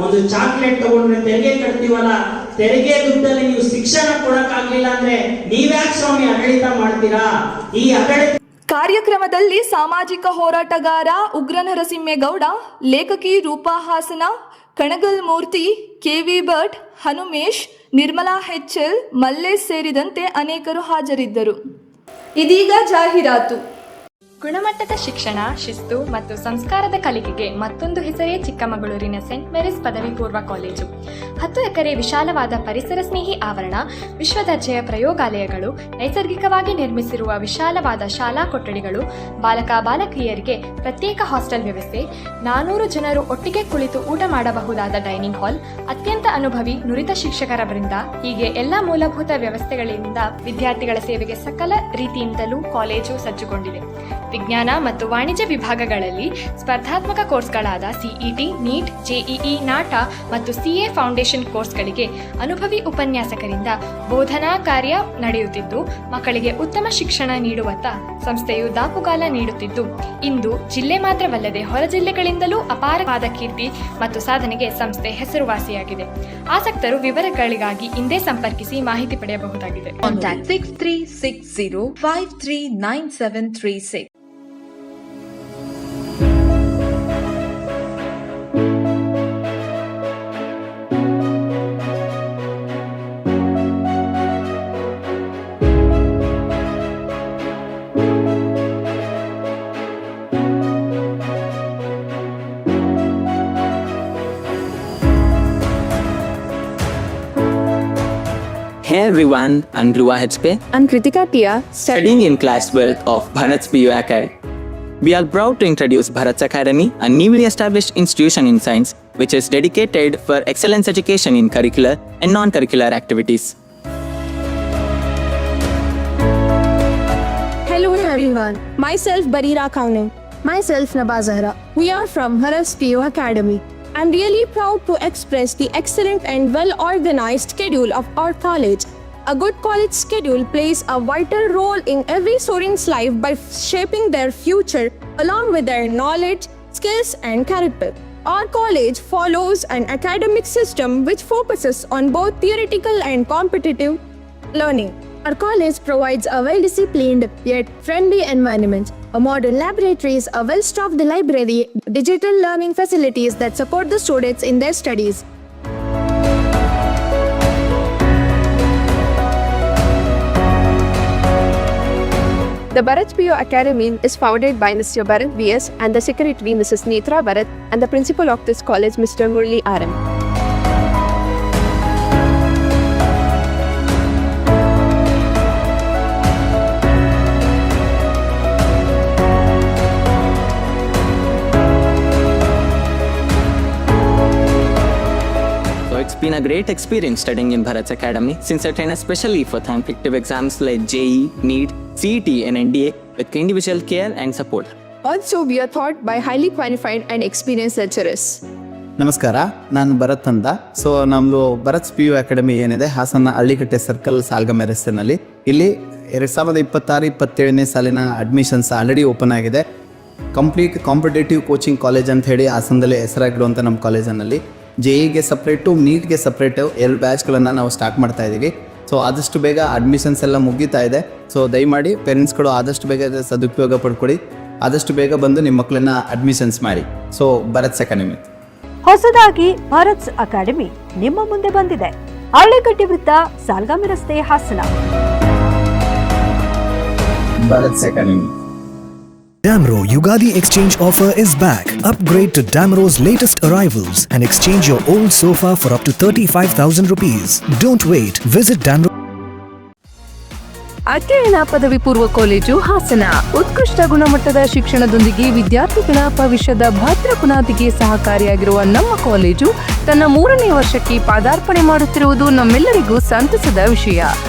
ಒಂದು ಚಾಕ್ಲೇಟ್ ತಗೊಂಡ್ರೆ ತೆರಿಗೆ ಕಟ್ತೀವಲ್ಲ, ತೆರಿಗೆ ದುಡ್ಡಲ್ಲಿ ನೀವು ಶಿಕ್ಷಣ ಕೊಡಕ್ಕಾಗ್ಲಿಲ್ಲ ಅಂದ್ರೆ ನೀವ್ಯಾಕೆ ಸ್ವಾಮಿ ಆಡಳಿತ ಮಾಡ್ತೀರಾ? ಈ ಆಡಳಿತ ಕಾರ್ಯಕ್ರಮದಲ್ಲಿ ಸಾಮಾಜಿಕ ಹೋರಾಟಗಾರ ಉಗ್ರ ನರಸಿಂಹೇಗೌಡ, ಲೇಖಕಿ ರೂಪಾ ಹಾಸನ, ಕಣಗಲ್ ಮೂರ್ತಿ, KV ಭಟ್, ಹನುಮೇಶ್, ನಿರ್ಮಲಾ HL, ಮಲ್ಲೇಶ್ ಸೇರಿದಂತೆ ಅನೇಕರು ಹಾಜರಿದ್ದರು. ಇದೀಗ ಜಾಹೀರಾತು. ಗುಣಮಟ್ಟದ ಶಿಕ್ಷಣ, ಶಿಸ್ತು ಮತ್ತು ಸಂಸ್ಕಾರದ ಕಲಿಕೆಗೆ ಮತ್ತೊಂದು ಹೆಸರೇ ಚಿಕ್ಕಮಗಳೂರಿನ ಸೆಂಟ್ ಮೇರಿಸ್ ಪದವಿ ಪೂರ್ವ ಕಾಲೇಜು. 10 ಎಕರೆ ವಿಶಾಲವಾದ ಪರಿಸರ ಸ್ನೇಹಿ ಆವರಣ, ವಿಶ್ವದರ್ಜೆಯ ಪ್ರಯೋಗಾಲಯಗಳು, ನೈಸರ್ಗಿಕವಾಗಿ ನಿರ್ಮಿಸಿರುವ ವಿಶಾಲವಾದ ಶಾಲಾ ಕೊಠಡಿಗಳು, ಬಾಲಕ ಬಾಲಕಿಯರಿಗೆ ಪ್ರತ್ಯೇಕ ಹಾಸ್ಟೆಲ್ ವ್ಯವಸ್ಥೆ, 400 ಜನರು ಒಟ್ಟಿಗೆ ಕುಳಿತು ಊಟ ಮಾಡಬಹುದಾದ ಡೈನಿಂಗ್ ಹಾಲ್, ಅತ್ಯಂತ ಅನುಭವಿ ನುರಿತ ಶಿಕ್ಷಕರ ವೃಂದ, ಹೀಗೆ ಎಲ್ಲ ಮೂಲಭೂತ ವ್ಯವಸ್ಥೆಗಳಿಂದ ವಿದ್ಯಾರ್ಥಿಗಳ ಸೇವೆಗೆ ಸಕಲ ರೀತಿಯಿಂದಲೂ ಕಾಲೇಜು ಸಜ್ಜುಗೊಂಡಿದೆ. ವಿಜ್ಞಾನ ಮತ್ತು ವಾಣಿಜ್ಯ ವಿಭಾಗಗಳಲ್ಲಿ ಸ್ಪರ್ಧಾತ್ಮಕ ಕೋರ್ಸ್ಗಳಾದ CET, NEET, JEE, ನಾಟ ಮತ್ತು CA ಫೌಂಡೇಶನ್ ಕೋರ್ಸ್ಗಳಿಗೆ ಅನುಭವಿ ಉಪನ್ಯಾಸಕರಿಂದ ಬೋಧನಾ ಕಾರ್ಯ ನಡೆಯುತ್ತಿದ್ದು, ಮಕ್ಕಳಿಗೆ ಉತ್ತಮ ಶಿಕ್ಷಣ ನೀಡುವತ್ತ ಸಂಸ್ಥೆಯು ದಾಪುಗಾಲ ನೀಡುತ್ತಿದ್ದು, ಇಂದು ಜಿಲ್ಲೆ ಮಾತ್ರವಲ್ಲದೆ ಹೊರ ಜಿಲ್ಲೆಗಳಿಂದಲೂ ಅಪಾರವಾದ ಕೀರ್ತಿ ಮತ್ತು ಸಾಧನೆಗೆ ಸಂಸ್ಥೆ ಹೆಸರುವಾಸಿಯಾಗಿದೆ. ಆಸಕ್ತರು ವಿವರಗಳಿಗಾಗಿ ಹಿಂದೆ ಸಂಪರ್ಕಿಸಿ ಮಾಹಿತಿ ಪಡೆಯಬಹುದಾಗಿದೆ. Contact 6360539736. Hey everyone, I'm Dhruva HP. I'm Kritika Tia, Studying in class 12 of Bharat's PU Academy. We are proud to introduce Bharat's Academy, a newly established institution in science which is dedicated for excellence education in curricular and non-curricular activities. Hello everyone, myself Barira Kauning. Myself Naba Zahra. We are from Bharat's PU Academy. I'm really proud to express the excellent and well-organized schedule of our college. A good college schedule plays a vital role in every student's life by shaping their future along with their knowledge, skills, and character. Our college follows an academic system which focuses on both theoretical and competitive learning. Our college provides a well-disciplined yet friendly environment, a modern laboratories, a well-stocked library, digital learning facilities that support the students in their studies. The Bharat PO Academy is founded by Mr. Bharat VS and the secretary Mrs. Netra Bharat and the principal of this college Mr. Murli RM. So it's been a great experience studying in Bharat's Academy since I train especially for competitive exams like JEE, NEET, CET and NDA with individual care and support. Also, we are taught by highly qualified and experienced lecturers. ನಮಸ್ಕಾರ, ನಾನು ಭರತ್ ಅಂತ. So ನಮ್ಮದು Bharat PU academy ಏನಿದೆ Hassan ಹಳ್ಳಿಕಟ್ಟೆ circle ಸಾಲ್ಗಮೆ ರಸ್ತೆನಲ್ಲಿ, ಇಲ್ಲಿ 2026-27ನೇ ಸಾಲಿನ admissions already open ಆಗಿದೆ. Complete competitive coaching college ಅಂತ ಹೇಳಿ ಹಾಸನದಲ್ಲಿ ಹೆಸರಾಗಿರುವಂಥ ನಮ್ಮ ಕಾಲೇಜಿನಲ್ಲಿ JEಗೆ ಸಪ್ರೇಟು, ನೀಟ್ಗೆ ಸಪ್ರೇಟು 2 ಬ್ಯಾಚ್ಗಳನ್ನು ನಾವು ಸ್ಟಾರ್ಟ್ ಮಾಡ್ತಾ ಇದ್ದೀವಿ. ಸೊ ಆದಷ್ಟು ಬೇಗ ಅಡ್ಮಿಷನ್ಸ್ ಎಲ್ಲ ಮುಗೀತಾ ಇದೆ. ಸೊ ದಯಮಾಡಿ ಪೇರೆಂಟ್ಸ್ಗಳು ಆದಷ್ಟು ಬೇಗ ಸದುಪಯೋಗ ಪಡ್ಕೊಳ್ಳಿ, ಆದಷ್ಟು ಬೇಗ ಬಂದು ನಿಮ್ಮ ಮಕ್ಕಳನ್ನ ಅಡ್ಮಿಷನ್ಸ್ ಮಾಡಿ. ಸೊ ಭರತ್ಸ್ ಅಕಾಡೆಮಿ ಹೊಸದಾಗಿ ಭರತ್ಸ್ ಅಕಾಡೆಮಿ ನಿಮ್ಮ ಮುಂದೆ ಬಂದಿದೆ. ಹಳ್ಳಿಕಟ್ಟಿ ವೃತ್ತ, ಸಾಲ್ಗಾಮಿ ರಸ್ತೆ, Hassan. Bharath's academy. Damro Yugadi exchange offer is back. Upgrade to Damro's latest arrivals and exchange your old sofa for up to 35,000 rupees. Don't wait. Visit Damro. ಅಧ್ಯಯನ ಪದವಿ ಪೂರ್ವ ಕಾಲೇಜು ಹಾಸನ ಉತ್ಕೃಷ್ಟ ಗುಣಮಟ್ಟದ ಶಿಕ್ಷಣದೊಂದಿಗೆ ವಿದ್ಯಾರ್ಥಿಗಳ ಭವಿಷ್ಯದ ಭದ್ರ ಬುನಾದಿಗೆ ಸಹಕಾರಿಯಾಗಿರುವ ನಮ್ಮ ಕಾಲೇಜು ತನ್ನ 3ನೇ ವರ್ಷಕ್ಕೆ ಪಾದಾರ್ಪಣೆ ಮಾಡುತ್ತಿರುವುದು ನಮ್ಮೆಲ್ಲರಿಗೂ ಸಂತಸದ ವಿಷಯ.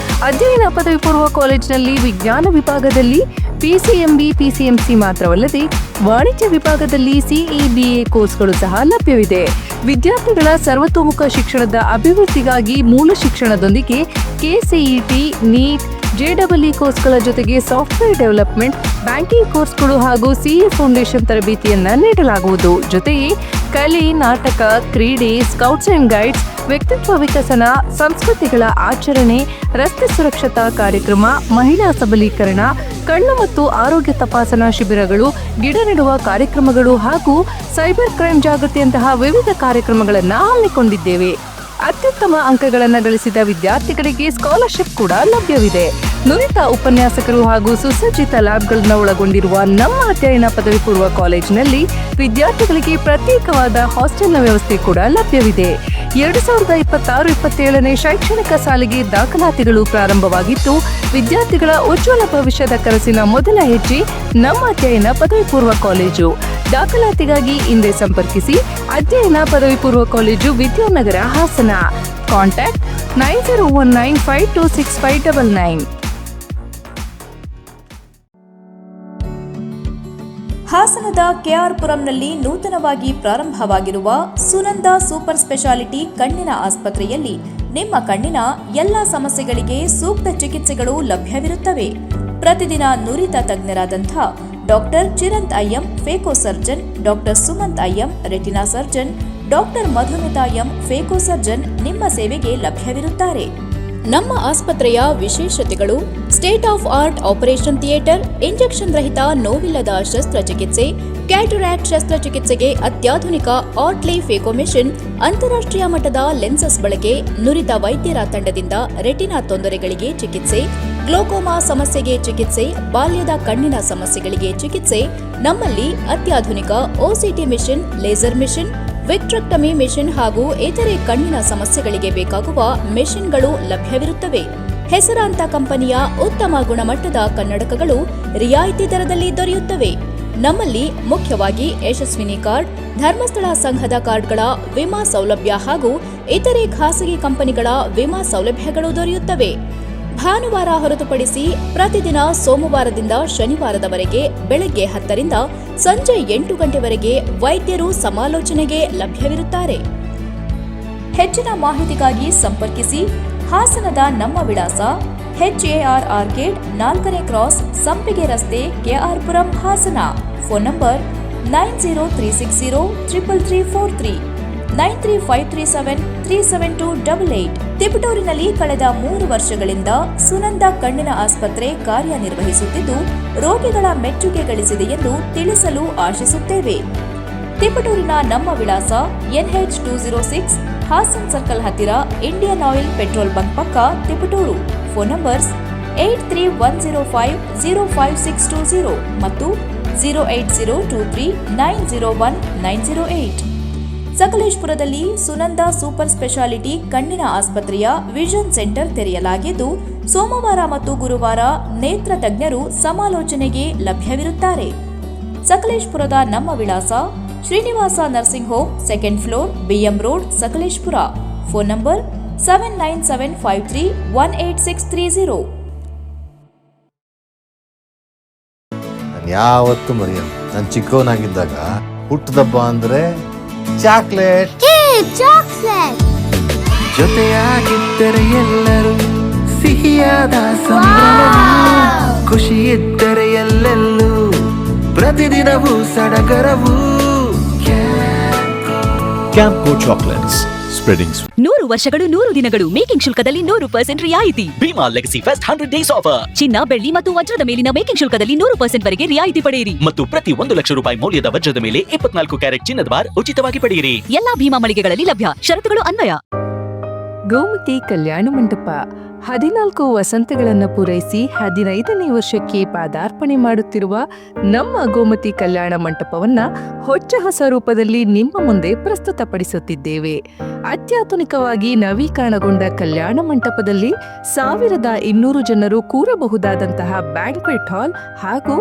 ಅಧ್ಯಯನ ಪದವಿ ಪೂರ್ವ ಕಾಲೇಜಿನಲ್ಲಿ ವಿಜ್ಞಾನ ವಿಭಾಗದಲ್ಲಿ PCMB, PCMC ಮಾತ್ರವಲ್ಲದೆ ವಾಣಿಜ್ಯ ವಿಭಾಗದಲ್ಲಿ CE, BA ಕೋರ್ಸ್ಗಳು ಸಹ ಲಭ್ಯವಿದೆ. ವಿದ್ಯಾರ್ಥಿಗಳ ಸರ್ವತೋಮುಖ ಶಿಕ್ಷಣದ ಅಭಿವೃದ್ಧಿಗಾಗಿ ಮೂಲ ಶಿಕ್ಷಣದೊಂದಿಗೆ KCET, ನೀಟ್, JEE ಕೋರ್ಸ್ಗಳ ಜೊತೆಗೆ ಸಾಫ್ಟ್ವೇರ್ ಡೆವಲಪ್ಮೆಂಟ್, ಬ್ಯಾಂಕಿಂಗ್ ಕೋರ್ಸ್ಗಳು ಹಾಗೂ CA ಫೌಂಡೇಶನ್ ತರಬೇತಿಯನ್ನ ನೀಡಲಾಗುವುದು. ಜೊತೆಗೆ ಕಲೆ, ನಾಟಕ, ಕ್ರೀಡೆ, ಸ್ಕೌಟ್ಸ್ ಅಂಡ್ ಗೈಡ್ಸ್, ವ್ಯಕ್ತಿತ್ವ ವಿಕಸನ, ಸಂಸ್ಕೃತಿಗಳ ಆಚರಣೆ, ರಸ್ತೆ ಸುರಕ್ಷತಾ ಕಾರ್ಯಕ್ರಮ, ಮಹಿಳಾ ಸಬಲೀಕರಣ, ಕಣ್ಣು ಮತ್ತು ಆರೋಗ್ಯ ತಪಾಸಣಾ ಶಿಬಿರಗಳು, ಗಿಡ ನೆಡುವ ಕಾರ್ಯಕ್ರಮಗಳು ಹಾಗೂ ಸೈಬರ್ ಕ್ರೈಮ್ ಜಾಗೃತಿಯಂತಹ ವಿವಿಧ ಕಾರ್ಯಕ್ರಮಗಳನ್ನು ಹಮ್ಮಿಕೊಂಡಿದ್ದೇವೆ. ಅತ್ಯುತ್ತಮ ಅಂಕಗಳನ್ನು ಗಳಿಸಿದ ವಿದ್ಯಾರ್ಥಿಗಳಿಗೆ ಸ್ಕಾಲರ್ಶಿಪ್ ಕೂಡ ಲಭ್ಯವಿದೆ. ನುರಿತ ಉಪನ್ಯಾಸಕರು ಹಾಗೂ ಸುಸಜ್ಜಿತ ಲ್ಯಾಬ್ಗಳನ್ನು ಒಳಗೊಂಡಿರುವ ನಮ್ಮ ಅಧ್ಯಯನ ಪದವಿ ಪೂರ್ವ ಕಾಲೇಜಿನಲ್ಲಿ ವಿದ್ಯಾರ್ಥಿಗಳಿಗೆ ಪ್ರತ್ಯೇಕವಾದ ಹಾಸ್ಟೆಲ್ನ ವ್ಯವಸ್ಥೆ ಕೂಡ ಲಭ್ಯವಿದೆ. 2026-27ನೇ ಶೈಕ್ಷಣಿಕ ಸಾಲಿಗೆ ದಾಖಲಾತಿಗಳು ಪ್ರಾರಂಭವಾಗಿದ್ದು, ವಿದ್ಯಾರ್ಥಿಗಳ ಉಜ್ವಲ ಭವಿಷ್ಯದ ಕನಸಿನ ಮೊದಲ ಹೆಜ್ಜೆ ನಮ್ಮ ಅಧ್ಯಯನ ಪದವಿ ಪೂರ್ವ ಕಾಲೇಜು. ದಾಖಲಾತಿಗಾಗಿ ಹಿಂದೆ ಸಂಪರ್ಕಿಸಿ. ಅಧ್ಯಯನ ಪದವಿ ಪೂರ್ವ ಕಾಲೇಜು, ವಿದ್ಯಾನಗರ, ಹಾಸನ. ಕಾಂಟ್ಯಾಕ್ಟ್ 9019526599. ಹಾಸನದ ಕೆಆರ್ ಪುರಂನಲ್ಲಿ ನೂತನವಾಗಿ ಪ್ರಾರಂಭವಾಗಿರುವ ಸುನಂದ ಸೂಪರ್ ಸ್ಪೆಷಾಲಿಟಿ ಕಣ್ಣಿನ ಆಸ್ಪತ್ರೆಯಲ್ಲಿ ನಿಮ್ಮ ಕಣ್ಣಿನ ಎಲ್ಲ ಸಮಸ್ಯೆಗಳಿಗೆ ಸೂಕ್ತ ಚಿಕಿತ್ಸೆಗಳು ಲಭ್ಯವಿರುತ್ತವೆ. ಪ್ರತಿದಿನ ನುರಿತ ತಜ್ಞರಾದಂಥ doctor Chiranth IM, phaco surgeon, doctor Sumanth IM, retina surgeon, doctor Madhumita M, phaco surgeon ನಿಮ್ಮ ಸೇವೆಗೆ ಲಭ್ಯವಿರುತ್ತಾರೆ. ನಮ್ಮ ಆಸ್ಪತ್ರೆಯ ವಿಶೇಷತೆಗಳು: state of art operation theatre, injection ರಹಿತ ನೋವಿಲ್ಲದ ಶಸ್ತ್ರಚಿಕಿತ್ಸೆ, ಕ್ಯಾಟರಾಕ್ಟ್ ಶಸ್ತ್ರಚಿಕಿತ್ಸೆಗೆ ಅತ್ಯಾಧುನಿಕ ಆರ್ಟ್ಲಿ ಫೇಕೋ ಮೆಷಿನ್, ಅಂತಾರಾಷ್ಟ್ರೀಯ ಮಟ್ಟದ ಲೆನ್ಸಸ್ ಬಳಕೆ, ನುರಿತ ವೈದ್ಯರ ತಂಡದಿಂದ ರೆಟಿನಾ ತೊಂದರೆಗಳಿಗೆ ಚಿಕಿತ್ಸೆ, ಗ್ಲೋಕೋಮಾ ಸಮಸ್ಯೆಗೆ ಚಿಕಿತ್ಸೆ, ಬಾಲ್ಯದ ಕಣ್ಣಿನ ಸಮಸ್ಯೆಗಳಿಗೆ ಚಿಕಿತ್ಸೆ. ನಮ್ಮಲ್ಲಿ ಅತ್ಯಾಧುನಿಕ OCT machine, laser machine, vitrectomy machine ಹಾಗೂ ಇತರೆ ಕಣ್ಣಿನ ಸಮಸ್ಯೆಗಳಿಗೆ ಬೇಕಾಗುವ ಮೆಷಿನ್ಗಳು ಲಭ್ಯವಿರುತ್ತವೆ. ಹೆಸರಾಂತ ಕಂಪನಿಯ ಉತ್ತಮ ಗುಣಮಟ್ಟದ ಕನ್ನಡಕಗಳು ರಿಯಾಯಿತಿ ದರದಲ್ಲಿ ದೊರೆಯುತ್ತವೆ. ನಮ್ಮಲ್ಲಿ ಮುಖ್ಯವಾಗಿ ಯಶಸ್ವಿನಿ ಕಾರ್ಡ್, ಧರ್ಮಸ್ಥಳ ಸಂಘದ ಕಾರ್ಡ್ಗಳ ವಿಮಾ ಸೌಲಭ್ಯ ಹಾಗೂ ಇತರೆ ಖಾಸಗಿ ಕಂಪನಿಗಳ ವಿಮಾ ಸೌಲಭ್ಯಗಳು ದೊರೆಯುತ್ತವೆ. ಭಾನುವಾರ ಹೊರತುಪಡಿಸಿ ಪ್ರತಿದಿನ ಸೋಮವಾರದಿಂದ ಶನಿವಾರದವರೆಗೆ ಬೆಳಗ್ಗೆ 10ರಿಂದ ಸಂಜೆ 8 ಗಂಟೆವರೆಗೆ ವೈದ್ಯರು ಸಮಾಲೋಚನೆಗೆ ಲಭ್ಯವಿರುತ್ತಾರೆ. ಹೆಚ್ಚಿನ ಮಾಹಿತಿಗಾಗಿ ಸಂಪರ್ಕಿಸಿ. ಹಾಸನದ ನಮ್ಮ ವಿಳಾಸ HAR ಆರ್ಕೇಡ್, 4ನೇ ಕ್ರಾಸ್, ಸಂಪಿಗೆ ರಸ್ತೆ, KR Puram, Hassan. Phone number 9036033343, 9353737288. ತಿಪಟೂರಿನಲ್ಲಿ ಕಳೆದ 3 ವರ್ಷಗಳಿಂದ ಸುನಂದ ಕಣ್ಣಿನ ಆಸ್ಪತ್ರೆ ಕಾರ್ಯನಿರ್ವಹಿಸುತ್ತಿದ್ದು, ರೋಗಿಗಳ ಮೆಚ್ಚುಗೆ ಗಳಿಸಿದೆ ಎಂದು ತಿಳಿಸಲು ಆಶಿಸುತ್ತೇವೆ. ತಿಪಟೂರಿನ ನಮ್ಮ ವಿಳಾಸ NH 206, ಹಾಸನ್ ಸರ್ಕಲ್ ಹತ್ತಿರ, ಇಂಡಿಯನ್ ಆಯಿಲ್ ಪೆಟ್ರೋಲ್ ಬಂಕ್ ಪಕ್ಕ, ತಿಪಟೂರು. ಫೋನ್ ನಂಬರ್ಸ್ 8310505620 ಮತ್ತು 08023901908. ಸಕಲೇಶಪುರದಲ್ಲಿ ಸುನಂದ ಸೂಪರ್ ಸ್ಪೆಷಾಲಿಟಿ ಕಣ್ಣಿನ ಆಸ್ಪತ್ರೆಯ ವಿಷನ್ ಸೆಂಟರ್ ತೆರೆಯಲಾಗಿದ್ದು, ಸೋಮವಾರ ಮತ್ತು ಗುರುವಾರ ನೇತ್ರ ತಜ್ಞರು ಸಮಾಲೋಚನೆಗೆ ಲಭ್ಯವಿರುತ್ತಾರೆ. ಸಕಲೇಶಪುರದ ನಮ್ಮ ವಿಳಾಸ Srinivasa nursing home, 2nd floor, BM road, Sakleshpur. Phone number 7975318630. ನಾನು ಯಾವತ್ತೂ ಮರೆಯಲ್ಲ, ನಾನು ಚಿಕ್ಕವನಾಗಿದ್ದಾಗ ಹುಟ್ಟದಬ್ಬ ಅಂದ್ರೆ ಚಾಕ್ಲೇಟ್. ಜೊತೆಯಾಗಿದ್ದರೆ ಎಲ್ಲರೂ ಸಿಹಿಯಾದ ಸಂಭ್ರಮ, ಖುಷಿ ಇದ್ದರೆ ಎಲ್ಲೆಲ್ಲೂ ಪ್ರತಿದಿನವೂ ಸಡಗರವು. ಕ್ಯಾಂಪ್ಕೋ ಚಾಕ್ಲೇಟ್ಸ್, ಸ್ಪ್ರೆಡಿಂಗ್ 100 ವರ್ಷಗಳು 100 ದಿನಗಳು, ಮೇಕಿಂಗ್ ಶುಲ್ಕದಲ್ಲಿ 100% ರಿಯಾಯಿತಿ. Bhima legacy fest 100 days offer. ಚಿನ್ನ, ಬೆಳ್ಳಿ ಮತ್ತು ವಜ್ರದ ಮೇಲಿನ ಮೇಕಿಂಗ್ ಶುಲ್ಕದಲ್ಲಿ 100% ವರೆಗೆ ರಿಯಾಯಿತಿ ಪಡೆಯಿರಿ. ಮತ್ತು ಪ್ರತಿ 1 ಲಕ್ಷ ರೂಪಾಯಿ ಮೌಲ್ಯದ ವಜ್ರದ ಮೇಲೆ 24 ಕ್ಯಾರೆಟ್ ಚಿನ್ನದ ಬಾರ್ ಉಚಿತವಾಗಿ ಪಡೆಯಿರಿ. ಎಲ್ಲಾ ಭೀಮಾ ಮಳಿಗೆಗಳಲ್ಲಿ ಲಭ್ಯ. ಷರತ್ತುಗಳು ಅನ್ವಯ. ಗೋಮತಿ ಕಲ್ಯಾಣ ಮಂಟಪ 14 ವಸಂತಗಳನ್ನು ಪೂರೈಸಿ 15ನೇ ವರ್ಷಕ್ಕೆ ಪಾದಾರ್ಪಣೆ ಮಾಡುತ್ತಿರುವ ನಮ್ಮ ಗೋಮತಿ ಕಲ್ಯಾಣ ಮಂಟಪವನ್ನ ಹೊಚ್ಚ ಹೊಸ ರೂಪದಲ್ಲಿ ನಿಮ್ಮ ಮುಂದೆ ಪ್ರಸ್ತುತಪಡಿಸುತ್ತಿದ್ದೇವೆ. ಅತ್ಯಾಧುನಿಕವಾಗಿ ನವೀಕರಣಗೊಂಡ ಕಲ್ಯಾಣ ಮಂಟಪದಲ್ಲಿ 1200 ಜನರು ಕೂರಬಹುದಾದಂತಹ ಬ್ಯಾಂಕ್ವೆಟ್ ಹಾಲ್ ಹಾಗೂ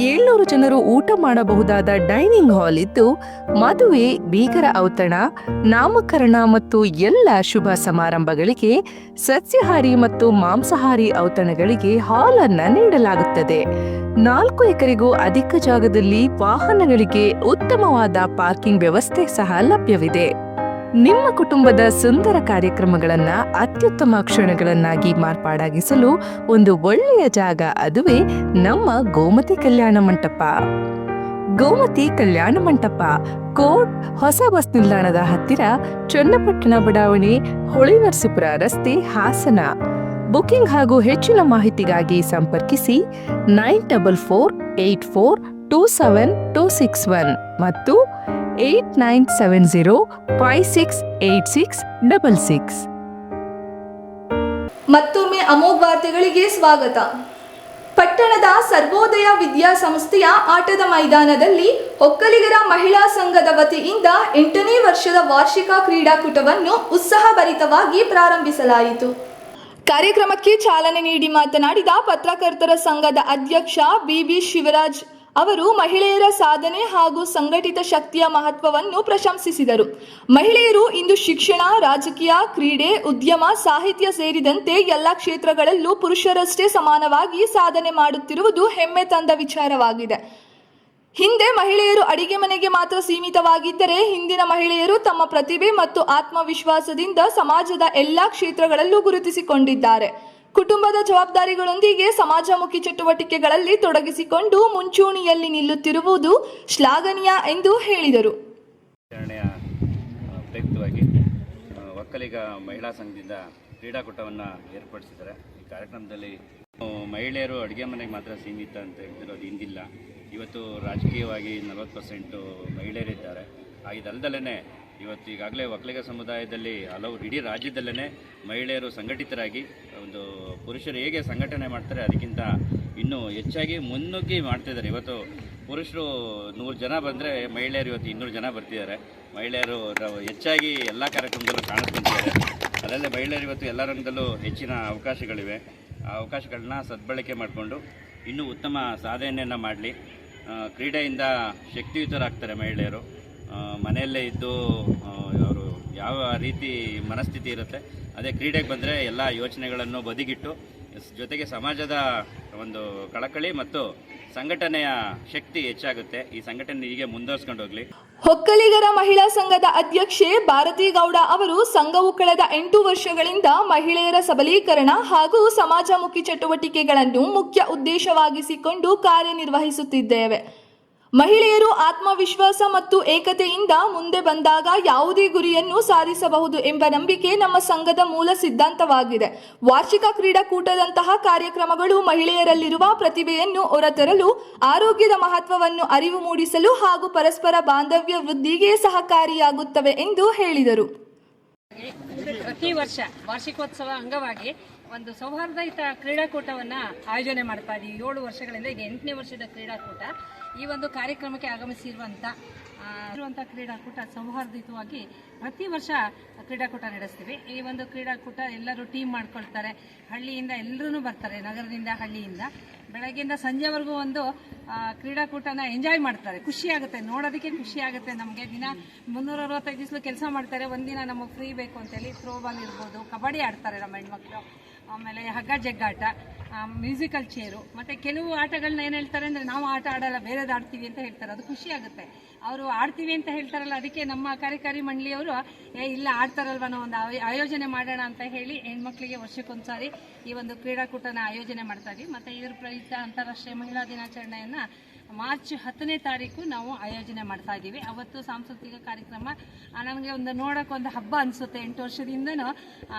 700 ಜನರು ಊಟ ಮಾಡಬಹುದಾದ ಡೈನಿಂಗ್ ಹಾಲ್ ಇದ್ದು, ಮದುವೆ, ಬೀಗರ ಔತಣ, ನಾಮಕರಣ ಮತ್ತು ಎಲ್ಲ ಶುಭ ಸಮಾರಂಭಗಳಿಗೆ ಸಸ್ಯಾಹಾರಿ ಮತ್ತು ಮಾಂಸಾಹಾರಿ ಔತಣಗಳಿಗೆ ಹಾಲ್ ಅನ್ನ ನೀಡಲಾಗುತ್ತದೆ. 4 ಎಕರೆಗೂ ಅಧಿಕ ಜಾಗದಲ್ಲಿ ವಾಹನಗಳಿಗೆ ಉತ್ತಮವಾದ ಪಾರ್ಕಿಂಗ್ ವ್ಯವಸ್ಥೆ ಸಹ ಲಭ್ಯವಿದೆ. ನಿಮ್ಮ ಕುಟುಂಬದ ಸುಂದರ ಕಾರ್ಯಕ್ರಮಗಳನ್ನ ಅತ್ಯುತ್ತಮ ಕ್ಷಣಗಳನ್ನಾಗಿ ಮಾರ್ಪಾಡಾಗಿಸಲು ಒಂದು ಒಳ್ಳೆಯ ಜಾಗ, ಅದುವೇ ನಮ್ಮ ಗೋಮತಿ ಕಲ್ಯಾಣ ಮಂಟಪ. ಗೋಮತಿ ಕಲ್ಯಾಣ ಮಂಟಪ, ಕೋಟ್ ಹೊಸ ಬಸ್ ನಿಲ್ದಾಣದ ಹತ್ತಿರ, ಚನ್ನಪಟ್ಟಣ ಬಡಾವಣೆ, ಹೊಳೆನರಸೀಪುರ ರಸ್ತೆ, ಹಾಸನ. ಬುಕಿಂಗ್ ಹಾಗೂ ಹೆಚ್ಚಿನ ಮಾಹಿತಿಗಾಗಿ ಸಂಪರ್ಕಿಸಿ 9484242761 ಮತ್ತು 8970568666. ಮತ್ತೊಮ್ಮೆ ಅಮೋಘ ವಾರ್ತೆಗಳಿಗೆ ಸ್ವಾಗತ. ಪಟ್ಟಣದ ಸರ್ವೋದಯ ವಿದ್ಯಾಸಂಸ್ಥೆಯ ಆಟದ ಮೈದಾನದಲ್ಲಿ ಒಕ್ಕಲಿಗರ ಮಹಿಳಾ ಸಂಘದ ವತಿಯಿಂದ 8ನೇ ವರ್ಷದ ವಾರ್ಷಿಕ ಕ್ರೀಡಾಕೂಟವನ್ನು ಉತ್ಸಾಹಭರಿತವಾಗಿ ಪ್ರಾರಂಭಿಸಲಾಯಿತು. ಕಾರ್ಯಕ್ರಮಕ್ಕೆ ಚಾಲನೆ ನೀಡಿ ಮಾತನಾಡಿದ ಪತ್ರಕರ್ತರ ಸಂಘದ ಅಧ್ಯಕ್ಷ BB ಶಿವರಾಜ್ ಅವರು ಮಹಿಳೆಯರ ಸಾಧನೆ ಹಾಗೂ ಸಂಘಟಿತ ಶಕ್ತಿಯ ಮಹತ್ವವನ್ನು ಪ್ರಶಂಸಿಸಿದರು. ಮಹಿಳೆಯರು ಇಂದು ಶಿಕ್ಷಣ, ರಾಜಕೀಯ, ಕ್ರೀಡೆ, ಉದ್ಯಮ, ಸಾಹಿತ್ಯ ಸೇರಿದಂತೆ ಎಲ್ಲ ಕ್ಷೇತ್ರಗಳಲ್ಲೂ ಪುರುಷರಷ್ಟೇ ಸಮಾನವಾಗಿ ಸಾಧನೆ ಮಾಡುತ್ತಿರುವುದು ಹೆಮ್ಮೆ ತಂದ ವಿಚಾರವಾಗಿದೆ. ಹಿಂದೆ ಮಹಿಳೆಯರು ಅಡಿಗೆ ಮನೆಗೆ ಮಾತ್ರ ಸೀಮಿತವಾಗಿದ್ದರೆ, ಇಂದಿನ ಮಹಿಳೆಯರು ತಮ್ಮ ಪ್ರತಿಭೆ ಮತ್ತು ಆತ್ಮವಿಶ್ವಾಸದಿಂದ ಸಮಾಜದ ಎಲ್ಲ ಕ್ಷೇತ್ರಗಳಲ್ಲೂ ಗುರುತಿಸಿಕೊಂಡಿದ್ದಾರೆ. ಕುಟುಂಬದ ಜವಾಬ್ದಾರಿಗಳೊಂದಿಗೆ ಸಮಾಜಮುಖಿ ಚಟುವಟಿಕೆಗಳಲ್ಲಿ ತೊಡಗಿಸಿಕೊಂಡು ಮುಂಚೂಣಿಯಲ್ಲಿ ನಿಲ್ಲುತ್ತಿರುವುದು ಶ್ಲಾಘನೀಯ ಎಂದು ಹೇಳಿದರು. ಪ್ರಯುಕ್ತವಾಗಿ ಒಕ್ಕಲಿಗ ಮಹಿಳಾ ಸಂಘದಿಂದ ಕ್ರೀಡಾಕೂಟವನ್ನು ಏರ್ಪಡಿಸಿದ್ದಾರೆ. ಈ ಕಾರ್ಯಕ್ರಮದಲ್ಲಿ ಮಹಿಳೆಯರು ಅಡುಗೆ ಮನೆಗೆ ಮಾತ್ರ ಸೀಮಿತ ಅಂತ ಹೇಳ್ತಿರೋದು ಹಿಂದಿಲ್ಲ. ಇವತ್ತು ರಾಜಕೀಯವಾಗಿ 40% ಮಹಿಳೆಯರಿದ್ದಾರೆ. ಇದಲ್ಲದಲ್ಲೇ ಇವತ್ತು ಈಗಾಗಲೇ ಒಕ್ಕಲಿಗ ಸಮುದಾಯದಲ್ಲಿ ಇಡೀ ರಾಜ್ಯದಲ್ಲೇ ಮಹಿಳೆಯರು ಸಂಘಟಿತರಾಗಿ ಒಂದು ಪುರುಷರು ಹೇಗೆ ಸಂಘಟನೆ ಮಾಡ್ತಾರೆ ಅದಕ್ಕಿಂತ ಇನ್ನೂ ಹೆಚ್ಚಾಗಿ ಮುನ್ನುಗ್ಗಿ ಮಾಡ್ತಿದ್ದಾರೆ. ಇವತ್ತು ಪುರುಷರು 100 ಜನ ಬಂದರೆ ಮಹಿಳೆಯರು ಇವತ್ತು 200 ಜನ ಬರ್ತಿದ್ದಾರೆ. ಮಹಿಳೆಯರು ಹೆಚ್ಚಾಗಿ ಎಲ್ಲ ಕಾರ್ಯಕ್ರಮದಲ್ಲೂ ಕಾಣಿಸ್ಕೊಳ್ತಿದ್ದಾರೆ. ಅದಲ್ಲದೆ ಮಹಿಳೆಯರು ಇವತ್ತು ಎಲ್ಲ ರಂಗದಲ್ಲೂ ಹೆಚ್ಚಿನ ಅವಕಾಶಗಳಿವೆ. ಆ ಅವಕಾಶಗಳನ್ನ ಸದ್ಬಳಕೆ ಮಾಡಿಕೊಂಡು ಇನ್ನೂ ಉತ್ತಮ ಸಾಧನೆಯನ್ನು ಮಾಡಲಿ. ಕ್ರೀಡೆಯಿಂದ ಶಕ್ತಿಯುತರಾಗ್ತಾರೆ ಮಹಿಳೆಯರು. ಮನೆಯಲ್ಲೇ ಇದ್ದು ಅವರು ಯಾವ ರೀತಿ ಮನಸ್ಥಿತಿ ಇರುತ್ತೆ, ಅದೇ ಕ್ರೀಡೆಗೆ ಬಂದರೆ ಎಲ್ಲ ಯೋಚನೆಗಳನ್ನು ಬದಿಗಿಟ್ಟು ಜೊತೆಗೆ ಸಮಾಜದ ಒಂದು ಕಳಕಳಿ ಮತ್ತು ಸಂಘಟನೆಯ ಶಕ್ತಿ ಹೆಚ್ಚಾಗುತ್ತೆ. ಈ ಸಂಘಟನೆ ಹೀಗೆ ಮುಂದುವರಿಸ್ಕೊಂಡು ಹೋಗಲಿ. ಒಕ್ಕಲಿಗರ ಮಹಿಳಾ ಸಂಘದ ಅಧ್ಯಕ್ಷೆ ಭಾರತಿ ಗೌಡ ಅವರು ಸಂಘವು ಕಳೆದ 8 ವರ್ಷಗಳಿಂದ ಮಹಿಳೆಯರ ಸಬಲೀಕರಣ ಹಾಗೂ ಸಮಾಜಮುಖಿ ಚಟುವಟಿಕೆಗಳನ್ನು ಮುಖ್ಯ ಉದ್ದೇಶವಾಗಿಸಿಕೊಂಡು ಕಾರ್ಯನಿರ್ವಹಿಸುತ್ತಿದ್ದೇವೆ. ಮಹಿಳೆಯರು ಆತ್ಮವಿಶ್ವಾಸ ಮತ್ತು ಏಕತೆಯಿಂದ ಮುಂದೆ ಬಂದಾಗ ಯಾವುದೇ ಗುರಿಯನ್ನು ಸಾಧಿಸಬಹುದು ಎಂಬ ನಂಬಿಕೆ ನಮ್ಮ ಸಂಘದ ಮೂಲ ಸಿದ್ಧಾಂತವಾಗಿದೆ. ವಾರ್ಷಿಕ ಕ್ರೀಡಾಕೂಟದಂತಹ ಕಾರ್ಯಕ್ರಮಗಳು ಮಹಿಳೆಯರಲ್ಲಿರುವ ಪ್ರತಿಭೆಯನ್ನು ಹೊರತರಲು, ಆರೋಗ್ಯದ ಮಹತ್ವವನ್ನು ಅರಿವು ಮೂಡಿಸಲು ಹಾಗೂ ಪರಸ್ಪರ ಬಾಂಧವ್ಯ ವೃದ್ಧಿಗೆ ಸಹಕಾರಿಯಾಗುತ್ತವೆ ಎಂದು ಹೇಳಿದರು. ಪ್ರತಿ ವರ್ಷ ವಾರ್ಷಿಕೋತ್ಸವ ಅಂಗವಾಗಿ ಒಂದು ಸೌಹಾರ್ದಯುತ ಕ್ರೀಡಾಕೂಟವನ್ನು ಆಯೋಜನೆ ಮಾಡ್ತಾ ಇದ್ದೀವಿ. 7 ವರ್ಷಗಳಿಂದ ಇದು 8ನೇ ವರ್ಷದ ಕ್ರೀಡಾಕೂಟ. ಈ ಒಂದು ಕಾರ್ಯಕ್ರಮಕ್ಕೆ ಆಗಮಿಸಿರುವಂಥ ಕ್ರೀಡಾಕೂಟ ಸೌಹಾರ್ದಯುತವಾಗಿ ಪ್ರತಿ ವರ್ಷ ಕ್ರೀಡಾಕೂಟ ನಡೆಸ್ತೀವಿ. ಈ ಒಂದು ಕ್ರೀಡಾಕೂಟ ಎಲ್ಲರೂ ಟೀಮ್ ಮಾಡ್ಕೊಳ್ತಾರೆ, ಹಳ್ಳಿಯಿಂದ ಎಲ್ಲರೂ ಬರ್ತಾರೆ, ನಗರದಿಂದ ಹಳ್ಳಿಯಿಂದ. ಬೆಳಗ್ಗೆಯಿಂದ ಸಂಜೆವರೆಗೂ ಒಂದು ಕ್ರೀಡಾಕೂಟನ ಎಂಜಾಯ್ ಮಾಡ್ತಾರೆ. ಖುಷಿ ಆಗುತ್ತೆ, ನೋಡೋದಕ್ಕೆ ಖುಷಿ ಆಗುತ್ತೆ. ನಮಗೆ ದಿನ 365 ದಿವಸ ಕೆಲಸ ಮಾಡ್ತಾರೆ, ಒಂದಿನ ನಮಗೆ ಫ್ರೀ ಬೇಕು ಅಂತೇಳಿ ಥ್ರೋಬಾಲ್ ಇರ್ಬೋದು, ಕಬಡ್ಡಿ ಆಡ್ತಾರೆ ನಮ್ಮ ಹೆಣ್ಮಕ್ಳು, ಆಮೇಲೆ ಹಗ್ಗ ಜಗ್ಗಾಟ, ಮ್ಯೂಸಿಕಲ್ ಚೇರು, ಮತ್ತು ಕೆಲವು ಆಟಗಳನ್ನ ಏನು ಹೇಳ್ತಾರೆ ಅಂದರೆ ನಾವು ಆಟ ಆಡಲ್ಲ ಬೇರೆದು ಆಡ್ತೀವಿ ಅಂತ ಹೇಳ್ತಾರೆ. ಅದು ಖುಷಿ ಆಗುತ್ತೆ. ಅವರು ಆಡ್ತೀವಿ ಅಂತ ಹೇಳ್ತಾರಲ್ಲ, ಅದಕ್ಕೆ ನಮ್ಮ ಕಾರ್ಯಕಾರಿ ಮಂಡಳಿಯವರು ಇಲ್ಲ ಆಡ್ತಾರಲ್ವ ನಾವು ಒಂದು ಆಯೋಜನೆ ಮಾಡೋಣ ಅಂತ ಹೇಳಿ ಹೆಣ್ಮಕ್ಳಿಗೆ ವರ್ಷಕ್ಕೊಂದ್ಸಾರಿ ಈ ಒಂದು ಕ್ರೀಡಾಕೂಟನ ಆಯೋಜನೆ ಮಾಡ್ತಾ ಇದ್ದೀವಿ. ಮತ್ತು ಇದರ ಪ್ರಯುಕ್ತ ಅಂತಾರಾಷ್ಟ್ರೀಯ ಮಹಿಳಾ ದಿನಾಚರಣೆಯನ್ನು ಮಾರ್ಚ್ 10ನೇ ತಾರೀಕು ನಾವು ಆಯೋಜನೆ ಮಾಡ್ತಾ ಇದ್ದೀವಿ. ಅವತ್ತು ಸಾಂಸ್ಕೃತಿಕ ಕಾರ್ಯಕ್ರಮ ನನಗೆ ಒಂದು ನೋಡೋಕೆ ಒಂದು ಹಬ್ಬ ಅನಿಸುತ್ತೆ. 8 ವರ್ಷದಿಂದನೂ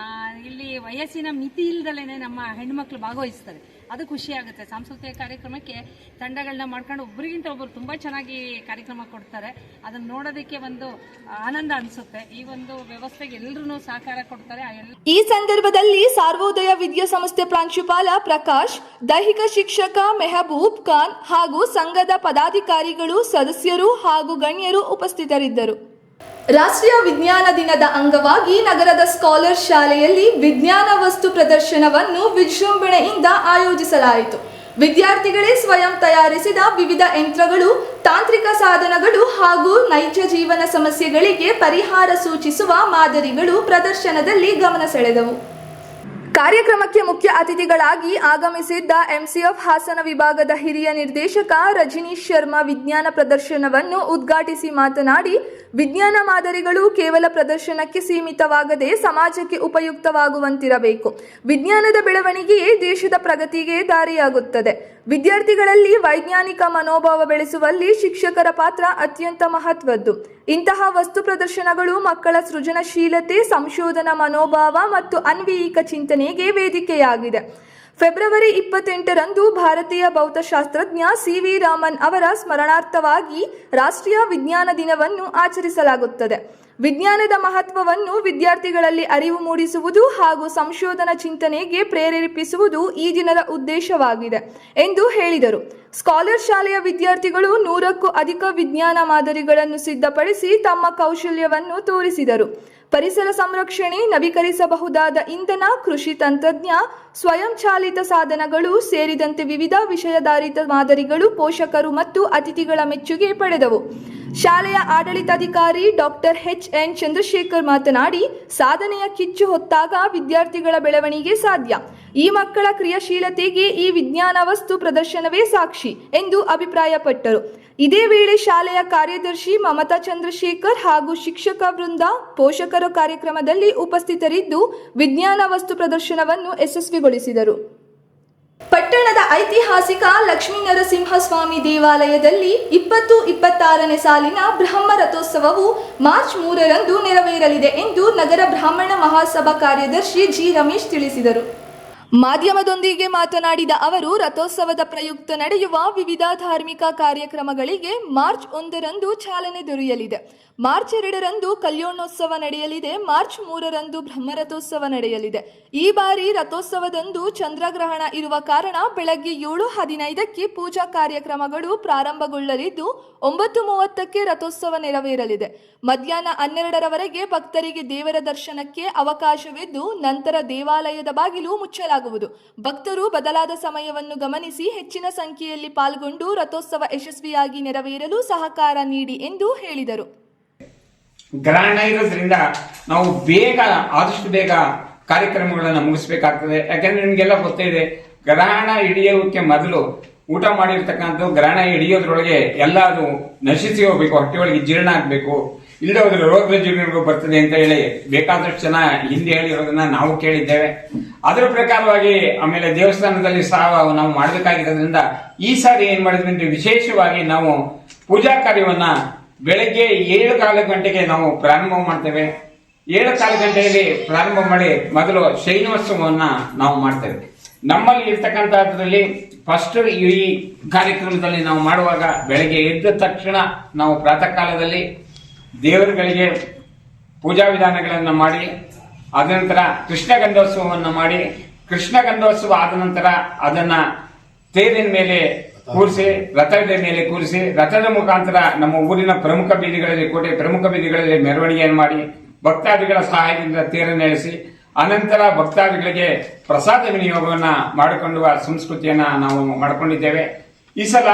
ಇಲ್ಲಿ ವಯಸ್ಸಿನ ಮಿತಿ ಇಲ್ದಲೇ ನಮ್ಮ ಹೆಣ್ಮಕ್ಳು ಭಾಗವಹಿಸ್ತಾರೆ. ಅದು ಖುಷಿ ಆಗುತ್ತೆ. ಸಾಂಸ್ಕೃತಿಕ ಕಾರ್ಯಕ್ರಮಕ್ಕೆ ತಂಡಗಳನ್ನ ಮಾಡ್ಕೊಂಡು ಒಬ್ಬರಿಗಿಂತ ಒಬ್ಬರು ತುಂಬ ಚೆನ್ನಾಗಿ ಕಾರ್ಯಕ್ರಮ ಕೊಡ್ತಾರೆ. ಅದನ್ನು ನೋಡೋದಕ್ಕೆ ಒಂದು ಆನಂದ ಅನಿಸುತ್ತೆ. ಈ ಒಂದು ವ್ಯವಸ್ಥೆಗೆ ಎಲ್ಲರೂ ಸಹಕಾರ ಕೊಡ್ತಾರೆ. ಈ ಸಂದರ್ಭದಲ್ಲಿ ಸಾರ್ವೋದಯ ವಿದ್ಯಾಸಂಸ್ಥೆ ಪ್ರಾಂಶುಪಾಲ ಪ್ರಕಾಶ್, ದೈಹಿಕ ಶಿಕ್ಷಕ ಮೆಹಬೂಬ್ ಖಾನ್ ಹಾಗೂ ಸಂಘದ ಪದಾಧಿಕಾರಿಗಳು, ಸದಸ್ಯರು ಹಾಗೂ ಗಣ್ಯರು ಉಪಸ್ಥಿತರಿದ್ದರು. ರಾಷ್ಟ್ರೀಯ ವಿಜ್ಞಾನ ದಿನದ ಅಂಗವಾಗಿ ನಗರದ ಸ್ಕಾಲರ್ ಶಾಲೆಯಲ್ಲಿ ವಿಜ್ಞಾನ ವಸ್ತು ಪ್ರದರ್ಶನವನ್ನು ವಿಜೃಂಭಣೆಯಿಂದ ಆಯೋಜಿಸಲಾಯಿತು. ವಿದ್ಯಾರ್ಥಿಗಳೇ ಸ್ವಯಂ ತಯಾರಿಸಿದ ವಿವಿಧ ಯಂತ್ರಗಳು, ತಾಂತ್ರಿಕ ಸಾಧನಗಳು ಹಾಗೂ ನೈಜ ಜೀವನ ಸಮಸ್ಯೆಗಳಿಗೆ ಪರಿಹಾರ ಸೂಚಿಸುವ ಮಾದರಿಗಳು ಪ್ರದರ್ಶನದಲ್ಲಿ ಗಮನ ಸೆಳೆದವು. ಕಾರ್ಯಕ್ರಮಕ್ಕೆ ಮುಖ್ಯ ಅತಿಥಿಗಳಾಗಿ ಆಗಮಿಸಿದ್ದ ಎಂಸಿಎಫ್ ಹಾಸನ ವಿಭಾಗದ ಹಿರಿಯ ನಿರ್ದೇಶಕ ರಜನೀಶ್ ಶರ್ಮಾ ವಿಜ್ಞಾನ ಪ್ರದರ್ಶನವನ್ನು ಉದ್ಘಾಟಿಸಿ ಮಾತನಾಡಿ, ವಿಜ್ಞಾನ ಮಾದರಿಗಳು ಕೇವಲ ಪ್ರದರ್ಶನಕ್ಕೆ ಸೀಮಿತವಾಗದೆ ಸಮಾಜಕ್ಕೆ ಉಪಯುಕ್ತವಾಗುವಂತಿರಬೇಕು. ವಿಜ್ಞಾನದ ಬೆಳವಣಿಗೆಯೇ ದೇಶದ ಪ್ರಗತಿಗೆ ದಾರಿಯಾಗುತ್ತದೆ. ವಿದ್ಯಾರ್ಥಿಗಳಲ್ಲಿ ವೈಜ್ಞಾನಿಕ ಮನೋಭಾವ ಬೆಳೆಸುವಲ್ಲಿ ಶಿಕ್ಷಕರ ಪಾತ್ರ ಅತ್ಯಂತ ಮಹತ್ವದ್ದು. ಇಂತಹ ವಸ್ತು ಪ್ರದರ್ಶನಗಳು ಮಕ್ಕಳ ಸೃಜನಶೀಲತೆ, ಸಂಶೋಧನಾ ಮನೋಭಾವ ಮತ್ತು ಅನ್ವಯಿಕ ಚಿಂತನೆಗೆ ವೇದಿಕೆಯಾಗಿದೆ. ಫೆಬ್ರವರಿ 28ರಂದು ಭಾರತೀಯ ಭೌತಶಾಸ್ತ್ರಜ್ಞ CV ರಾಮನ್ ಅವರ ಸ್ಮರಣಾರ್ಥವಾಗಿ ರಾಷ್ಟ್ರೀಯ ವಿಜ್ಞಾನ ದಿನವನ್ನು ಆಚರಿಸಲಾಗುತ್ತದೆ. ವಿಜ್ಞಾನದ ಮಹತ್ವವನ್ನು ವಿದ್ಯಾರ್ಥಿಗಳಲ್ಲಿ ಅರಿವು ಮೂಡಿಸುವುದು ಹಾಗೂ ಸಂಶೋಧನಾ ಚಿಂತನೆಗೆ ಪ್ರೇರೇಪಿಸುವುದು ಈ ದಿನದ ಉದ್ದೇಶವಾಗಿದೆ ಎಂದು ಹೇಳಿದರು. ಸ್ಕಾಲರ್ ಶಾಲೆಯ ವಿದ್ಯಾರ್ಥಿಗಳು 100ಕ್ಕೂ ಅಧಿಕ ವಿಜ್ಞಾನ ಮಾದರಿಗಳನ್ನು ಸಿದ್ಧಪಡಿಸಿ ತಮ್ಮ ಕೌಶಲ್ಯವನ್ನು ತೋರಿಸಿದರು. ಪರಿಸರ ಸಂರಕ್ಷಣೆ, ನವೀಕರಿಸಬಹುದಾದ ಇಂಧನ, ಕೃಷಿ ತಂತ್ರಜ್ಞ, ಸ್ವಯಂ ಚಾಲಿತ ಸಾಧನಗಳು ಸೇರಿದಂತೆ ವಿವಿಧ ವಿಷಯಾಧಾರಿತ ಮಾದರಿಗಳು ಪೋಷಕರು ಮತ್ತು ಅತಿಥಿಗಳ ಮೆಚ್ಚುಗೆ ಪಡೆದವು. ಶಾಲೆಯ ಆಡಳಿತಾಧಿಕಾರಿ ಡಾಕ್ಟರ್ HN ಚಂದ್ರಶೇಖರ್ ಮಾತನಾಡಿ, ಸಾಧನೆಯ ಕಿಚ್ಚು ಹೊತ್ತಾಗ ವಿದ್ಯಾರ್ಥಿಗಳ ಬೆಳವಣಿಗೆ ಸಾಧ್ಯ. ಈ ಮಕ್ಕಳ ಕ್ರಿಯಾಶೀಲತೆಗೆ ಈ ವಿಜ್ಞಾನ ವಸ್ತು ಪ್ರದರ್ಶನವೇ ಸಾಕ್ಷಿ ಎಂದು ಅಭಿಪ್ರಾಯಪಟ್ಟರು. ಇದೇ ವೇಳೆ ಶಾಲೆಯ ಕಾರ್ಯದರ್ಶಿ ಮಮತಾ ಚಂದ್ರಶೇಖರ್ ಹಾಗೂ ಶಿಕ್ಷಕ ವೃಂದ, ಪೋಷಕರು ಕಾರ್ಯಕ್ರಮದಲ್ಲಿ ಉಪಸ್ಥಿತರಿದ್ದು ವಿಜ್ಞಾನ ವಸ್ತು ಪ್ರದರ್ಶನವನ್ನು ಯಶಸ್ವಿಗೊಳಿಸಿದರು. ಪಟ್ಟಣದ ಐತಿಹಾಸಿಕ ಲಕ್ಷ್ಮೀ ನರಸಿಂಹಸ್ವಾಮಿ ದೇವಾಲಯದಲ್ಲಿ 2026ನೇ ಸಾಲಿನ ಬ್ರಹ್ಮ ರಥೋತ್ಸವವು ಮಾರ್ಚ್ 3ರಂದು ನೆರವೇರಲಿದೆ ಎಂದು ನಗರ ಬ್ರಾಹ್ಮಣ ಮಹಾಸಭಾ ಕಾರ್ಯದರ್ಶಿ G. ರಮೇಶ್ ತಿಳಿಸಿದರು. ಮಾಧ್ಯಮದೊಂದಿಗೆ ಮಾತನಾಡಿದ ಅವರು, ರಥೋತ್ಸವದ ಪ್ರಯುಕ್ತ ನಡೆಯುವ ವಿವಿಧ ಧಾರ್ಮಿಕ ಕಾರ್ಯಕ್ರಮಗಳಿಗೆ ಮಾರ್ಚ್ 1ರಂದು ಚಾಲನೆ ದೊರೆಯಲಿದೆ. ಮಾರ್ಚ್ 2ರಂದು ಕಲ್ಯಾಣೋತ್ಸವ ನಡೆಯಲಿದೆ. ಮಾರ್ಚ್ 3ರಂದು ಬ್ರಹ್ಮರಥೋತ್ಸವ ನಡೆಯಲಿದೆ. ಈ ಬಾರಿ ರಥೋತ್ಸವದಂದು ಚಂದ್ರಗ್ರಹಣ ಇರುವ ಕಾರಣ ಬೆಳಗ್ಗೆ 7:15ಕ್ಕೆ ಪೂಜಾ ಕಾರ್ಯಕ್ರಮಗಳು ಪ್ರಾರಂಭಗೊಳ್ಳಲಿದ್ದು 9:30ಕ್ಕೆ ರಥೋತ್ಸವ ನೆರವೇರಲಿದೆ. ಮಧ್ಯಾಹ್ನ 12ರವರೆಗೆ ಭಕ್ತರಿಗೆ ದೇವರ ದರ್ಶನಕ್ಕೆ ಅವಕಾಶವಿದ್ದು ನಂತರ ದೇವಾಲಯದ ಬಾಗಿಲು ಮುಚ್ಚಲಾಗುವುದು. ಭಕ್ತರು ಬದಲಾದ ಸಮಯವನ್ನು ಗಮನಿಸಿ ಹೆಚ್ಚಿನ ಸಂಖ್ಯೆಯಲ್ಲಿ ಪಾಲ್ಗೊಂಡು ರಥೋತ್ಸವ ಯಶಸ್ವಿಯಾಗಿ ನೆರವೇರಲು ಸಹಕಾರ ನೀಡಿ ಎಂದು ಹೇಳಿದರು. ಗ್ರಹಣ ಇರೋದ್ರಿಂದ ನಾವು ಆದಷ್ಟು ಬೇಗ ಕಾರ್ಯಕ್ರಮಗಳನ್ನು ಮುಗಿಸ್ಬೇಕಾಗ್ತದೆ. ಯಾಕಂದ್ರೆ ನಿಮ್ಗೆಲ್ಲ ಗೊತ್ತೇ ಇದೆ, ಗ್ರಹಣ ಹಿಡಿಯೋಕೆ ಮೊದಲು ಊಟ ಮಾಡಿರ್ತಕ್ಕಂಥ ಗ್ರಹಣ ಹಿಡಿಯೋದ್ರೊಳಗೆ ಎಲ್ಲ ಅದು ನಶಿಸಿ ಹೋಗ್ಬೇಕು, ಹೊಟ್ಟೆಯೊಳಗೆ ಜೀರ್ಣ ಆಗ್ಬೇಕು, ಇಲ್ಲದೆ ಹೋದ್ರೆ ರೋಗ ರುಜಿನಗಳು ಬರ್ತದೆ ಅಂತ ಹೇಳಿ ಬೇಕಾದಷ್ಟು ಜನ ಹಿಂದೆ ಹೇಳಿರೋದನ್ನ ನಾವು ಕೇಳಿದ್ದೇವೆ. ಅದರ ಪ್ರಕಾರವಾಗಿ ಆಮೇಲೆ ದೇವಸ್ಥಾನದಲ್ಲಿ ಸಹ ನಾವು ಮಾಡಬೇಕಾಗಿರೋದ್ರಿಂದ ಈ ಸಾರಿ ಏನ್ ಮಾಡಿದ್ವಿ ಅಂದ್ರೆ ವಿಶೇಷವಾಗಿ ನಾವು ಪೂಜಾ ಕಾರ್ಯವನ್ನ ಬೆಳಗ್ಗೆ 7:15 ಗಂಟೆಗೆ ನಾವು ಪ್ರಾರಂಭ ಮಾಡ್ತೇವೆ. 7:15 ಗಂಟೆಯಲ್ಲಿ ಪ್ರಾರಂಭ ಮಾಡಿ ಮೊದಲು ಶೈನೋತ್ಸವವನ್ನ ನಾವು ಮಾಡ್ತೇವೆ. ನಮ್ಮಲ್ಲಿ ಇರ್ತಕ್ಕಂಥದ್ರಲ್ಲಿ ಫಸ್ಟ್ ಈ ಕಾರ್ಯಕ್ರಮದಲ್ಲಿ ನಾವು ಮಾಡುವಾಗ ಬೆಳಗ್ಗೆ ಎದ್ದ ತಕ್ಷಣ ನಾವು ಪ್ರಾತಃ ಕಾಲದಲ್ಲಿ ದೇವರುಗಳಿಗೆ ಪೂಜಾ ವಿಧಾನಗಳನ್ನು ಮಾಡಿ ಅದ ನಂತರ ಕೃಷ್ಣ ಗಂಧೋತ್ಸವವನ್ನು ಮಾಡಿ, ಕೃಷ್ಣ ಗಂಧೋತ್ಸವ ಆದ ನಂತರ ಅದನ್ನ ತೇರಿನ ಮೇಲೆ ಕೂರಿಸಿ, ರಥದ ಮೇಲೆ ಕೂರಿಸಿ, ರಥದ ಮುಖಾಂತರ ನಮ್ಮ ಊರಿನ ಪ್ರಮುಖ ಬೀದಿಗಳಲ್ಲಿ, ಕೋಟೆ ಪ್ರಮುಖ ಬೀದಿಗಳಲ್ಲಿ ಮೆರವಣಿಗೆಯನ್ನು ಮಾಡಿ ಭಕ್ತಾದಿಗಳ ಸಹಾಯದಿಂದ ತೇರನ್ನು ಎಳೆಸಿ, ಅನಂತರ ಭಕ್ತಾದಿಗಳಿಗೆ ಪ್ರಸಾದ ವಿನಿಯೋಗವನ್ನ ಮಾಡಿಕೊಳ್ಳುವ ಸಂಸ್ಕೃತಿಯನ್ನ ನಾವು ಮಾಡಿಕೊಂಡಿದ್ದೇವೆ. ಈ ಸಲ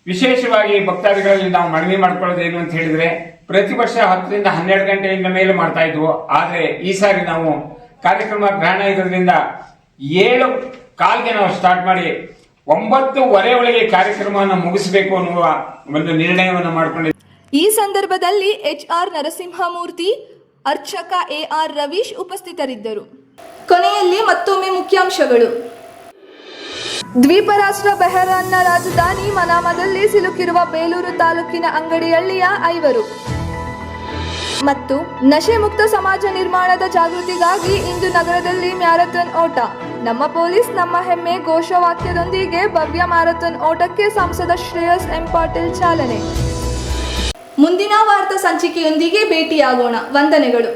ವಿಶೇಷವಾಗಿ ಭಕ್ತಾದಿಗಳಲ್ಲಿ ನಾವು ಮನವಿ ಮಾಡ್ಕೊಳ್ಳೋದೇನು ಅಂತ ಹೇಳಿದ್ರೆ, ಪ್ರತಿ ವರ್ಷ 10 ರಿಂದ 12 ಗಂಟೆಯಿಂದ ಮೇಲೆ ಮಾಡ್ತಾ ಇದ್ವು. ಆದ್ರೆ ಈ ಸಾರಿ ನಾವು ಕಾರ್ಯಕ್ರಮ ಗ್ರಹಣ ಇರೋದ್ರಿಂದ 7:15ಗೆ ನಾವು ಸ್ಟಾರ್ಟ್ ಮಾಡಿ 9:15 ಒಳಗೆ ಕಾರ್ಯಕ್ರಮವನ್ನು ಮುಗಿಸಬೇಕು ಅನ್ನುವ ಒಂದು ನಿರ್ಣಯವನ್ನು ಮಾಡಿಕೊಂಡಿದ್ದೇವೆ. ಈ ಸಂದರ್ಭದಲ್ಲಿ HR ನರಸಿಂಹಮೂರ್ತಿ, ಅರ್ಚಕ AR ರವೀಶ್ ಉಪಸ್ಥಿತರಿದ್ದರು. ಕೊನೆಯಲ್ಲಿ ಮತ್ತೊಮ್ಮೆ ಮುಖ್ಯಾಂಶಗಳು. ದ್ವೀಪ ರಾಷ್ಟ್ರ ಬೆಹರಾನ್ನ ರಾಜಧಾನಿ ಮನಾಮದಲ್ಲಿ ಸಿಲುಕಿರುವ ಬೇಲೂರು ತಾಲೂಕಿನ ಅಂಗಡಿಹಳ್ಳಿಯ 5 ಮತ್ತು ನಶೆ ಮುಕ್ತ ಸಮಾಜ ನಿರ್ಮಾಣದ ಜಾಗೃತಿಗಾಗಿ ಇಂದು ನಗರದಲ್ಲಿ ಮ್ಯಾರಥಾನ್ ಓಟ. ನಮ್ಮ ಪೊಲೀಸ್ ನಮ್ಮ ಹೆಮ್ಮೆ ಘೋಷವಾಕ್ಯದೊಂದಿಗೆ ಭವ್ಯ ಮ್ಯಾರಥಾನ್ ಓಟಕ್ಕೆ ಸಂಸದ ಶ್ರೇಯಸ್ ಎಂ ಪಾಟೀಲ್ ಚಾಲನೆ. ಮುಂದಿನ ವಾರ್ತಾ ಸಂಚಿಕೆಯೊಂದಿಗೆ ಭೇಟಿಯಾಗೋಣ. ವಂದನೆಗಳು.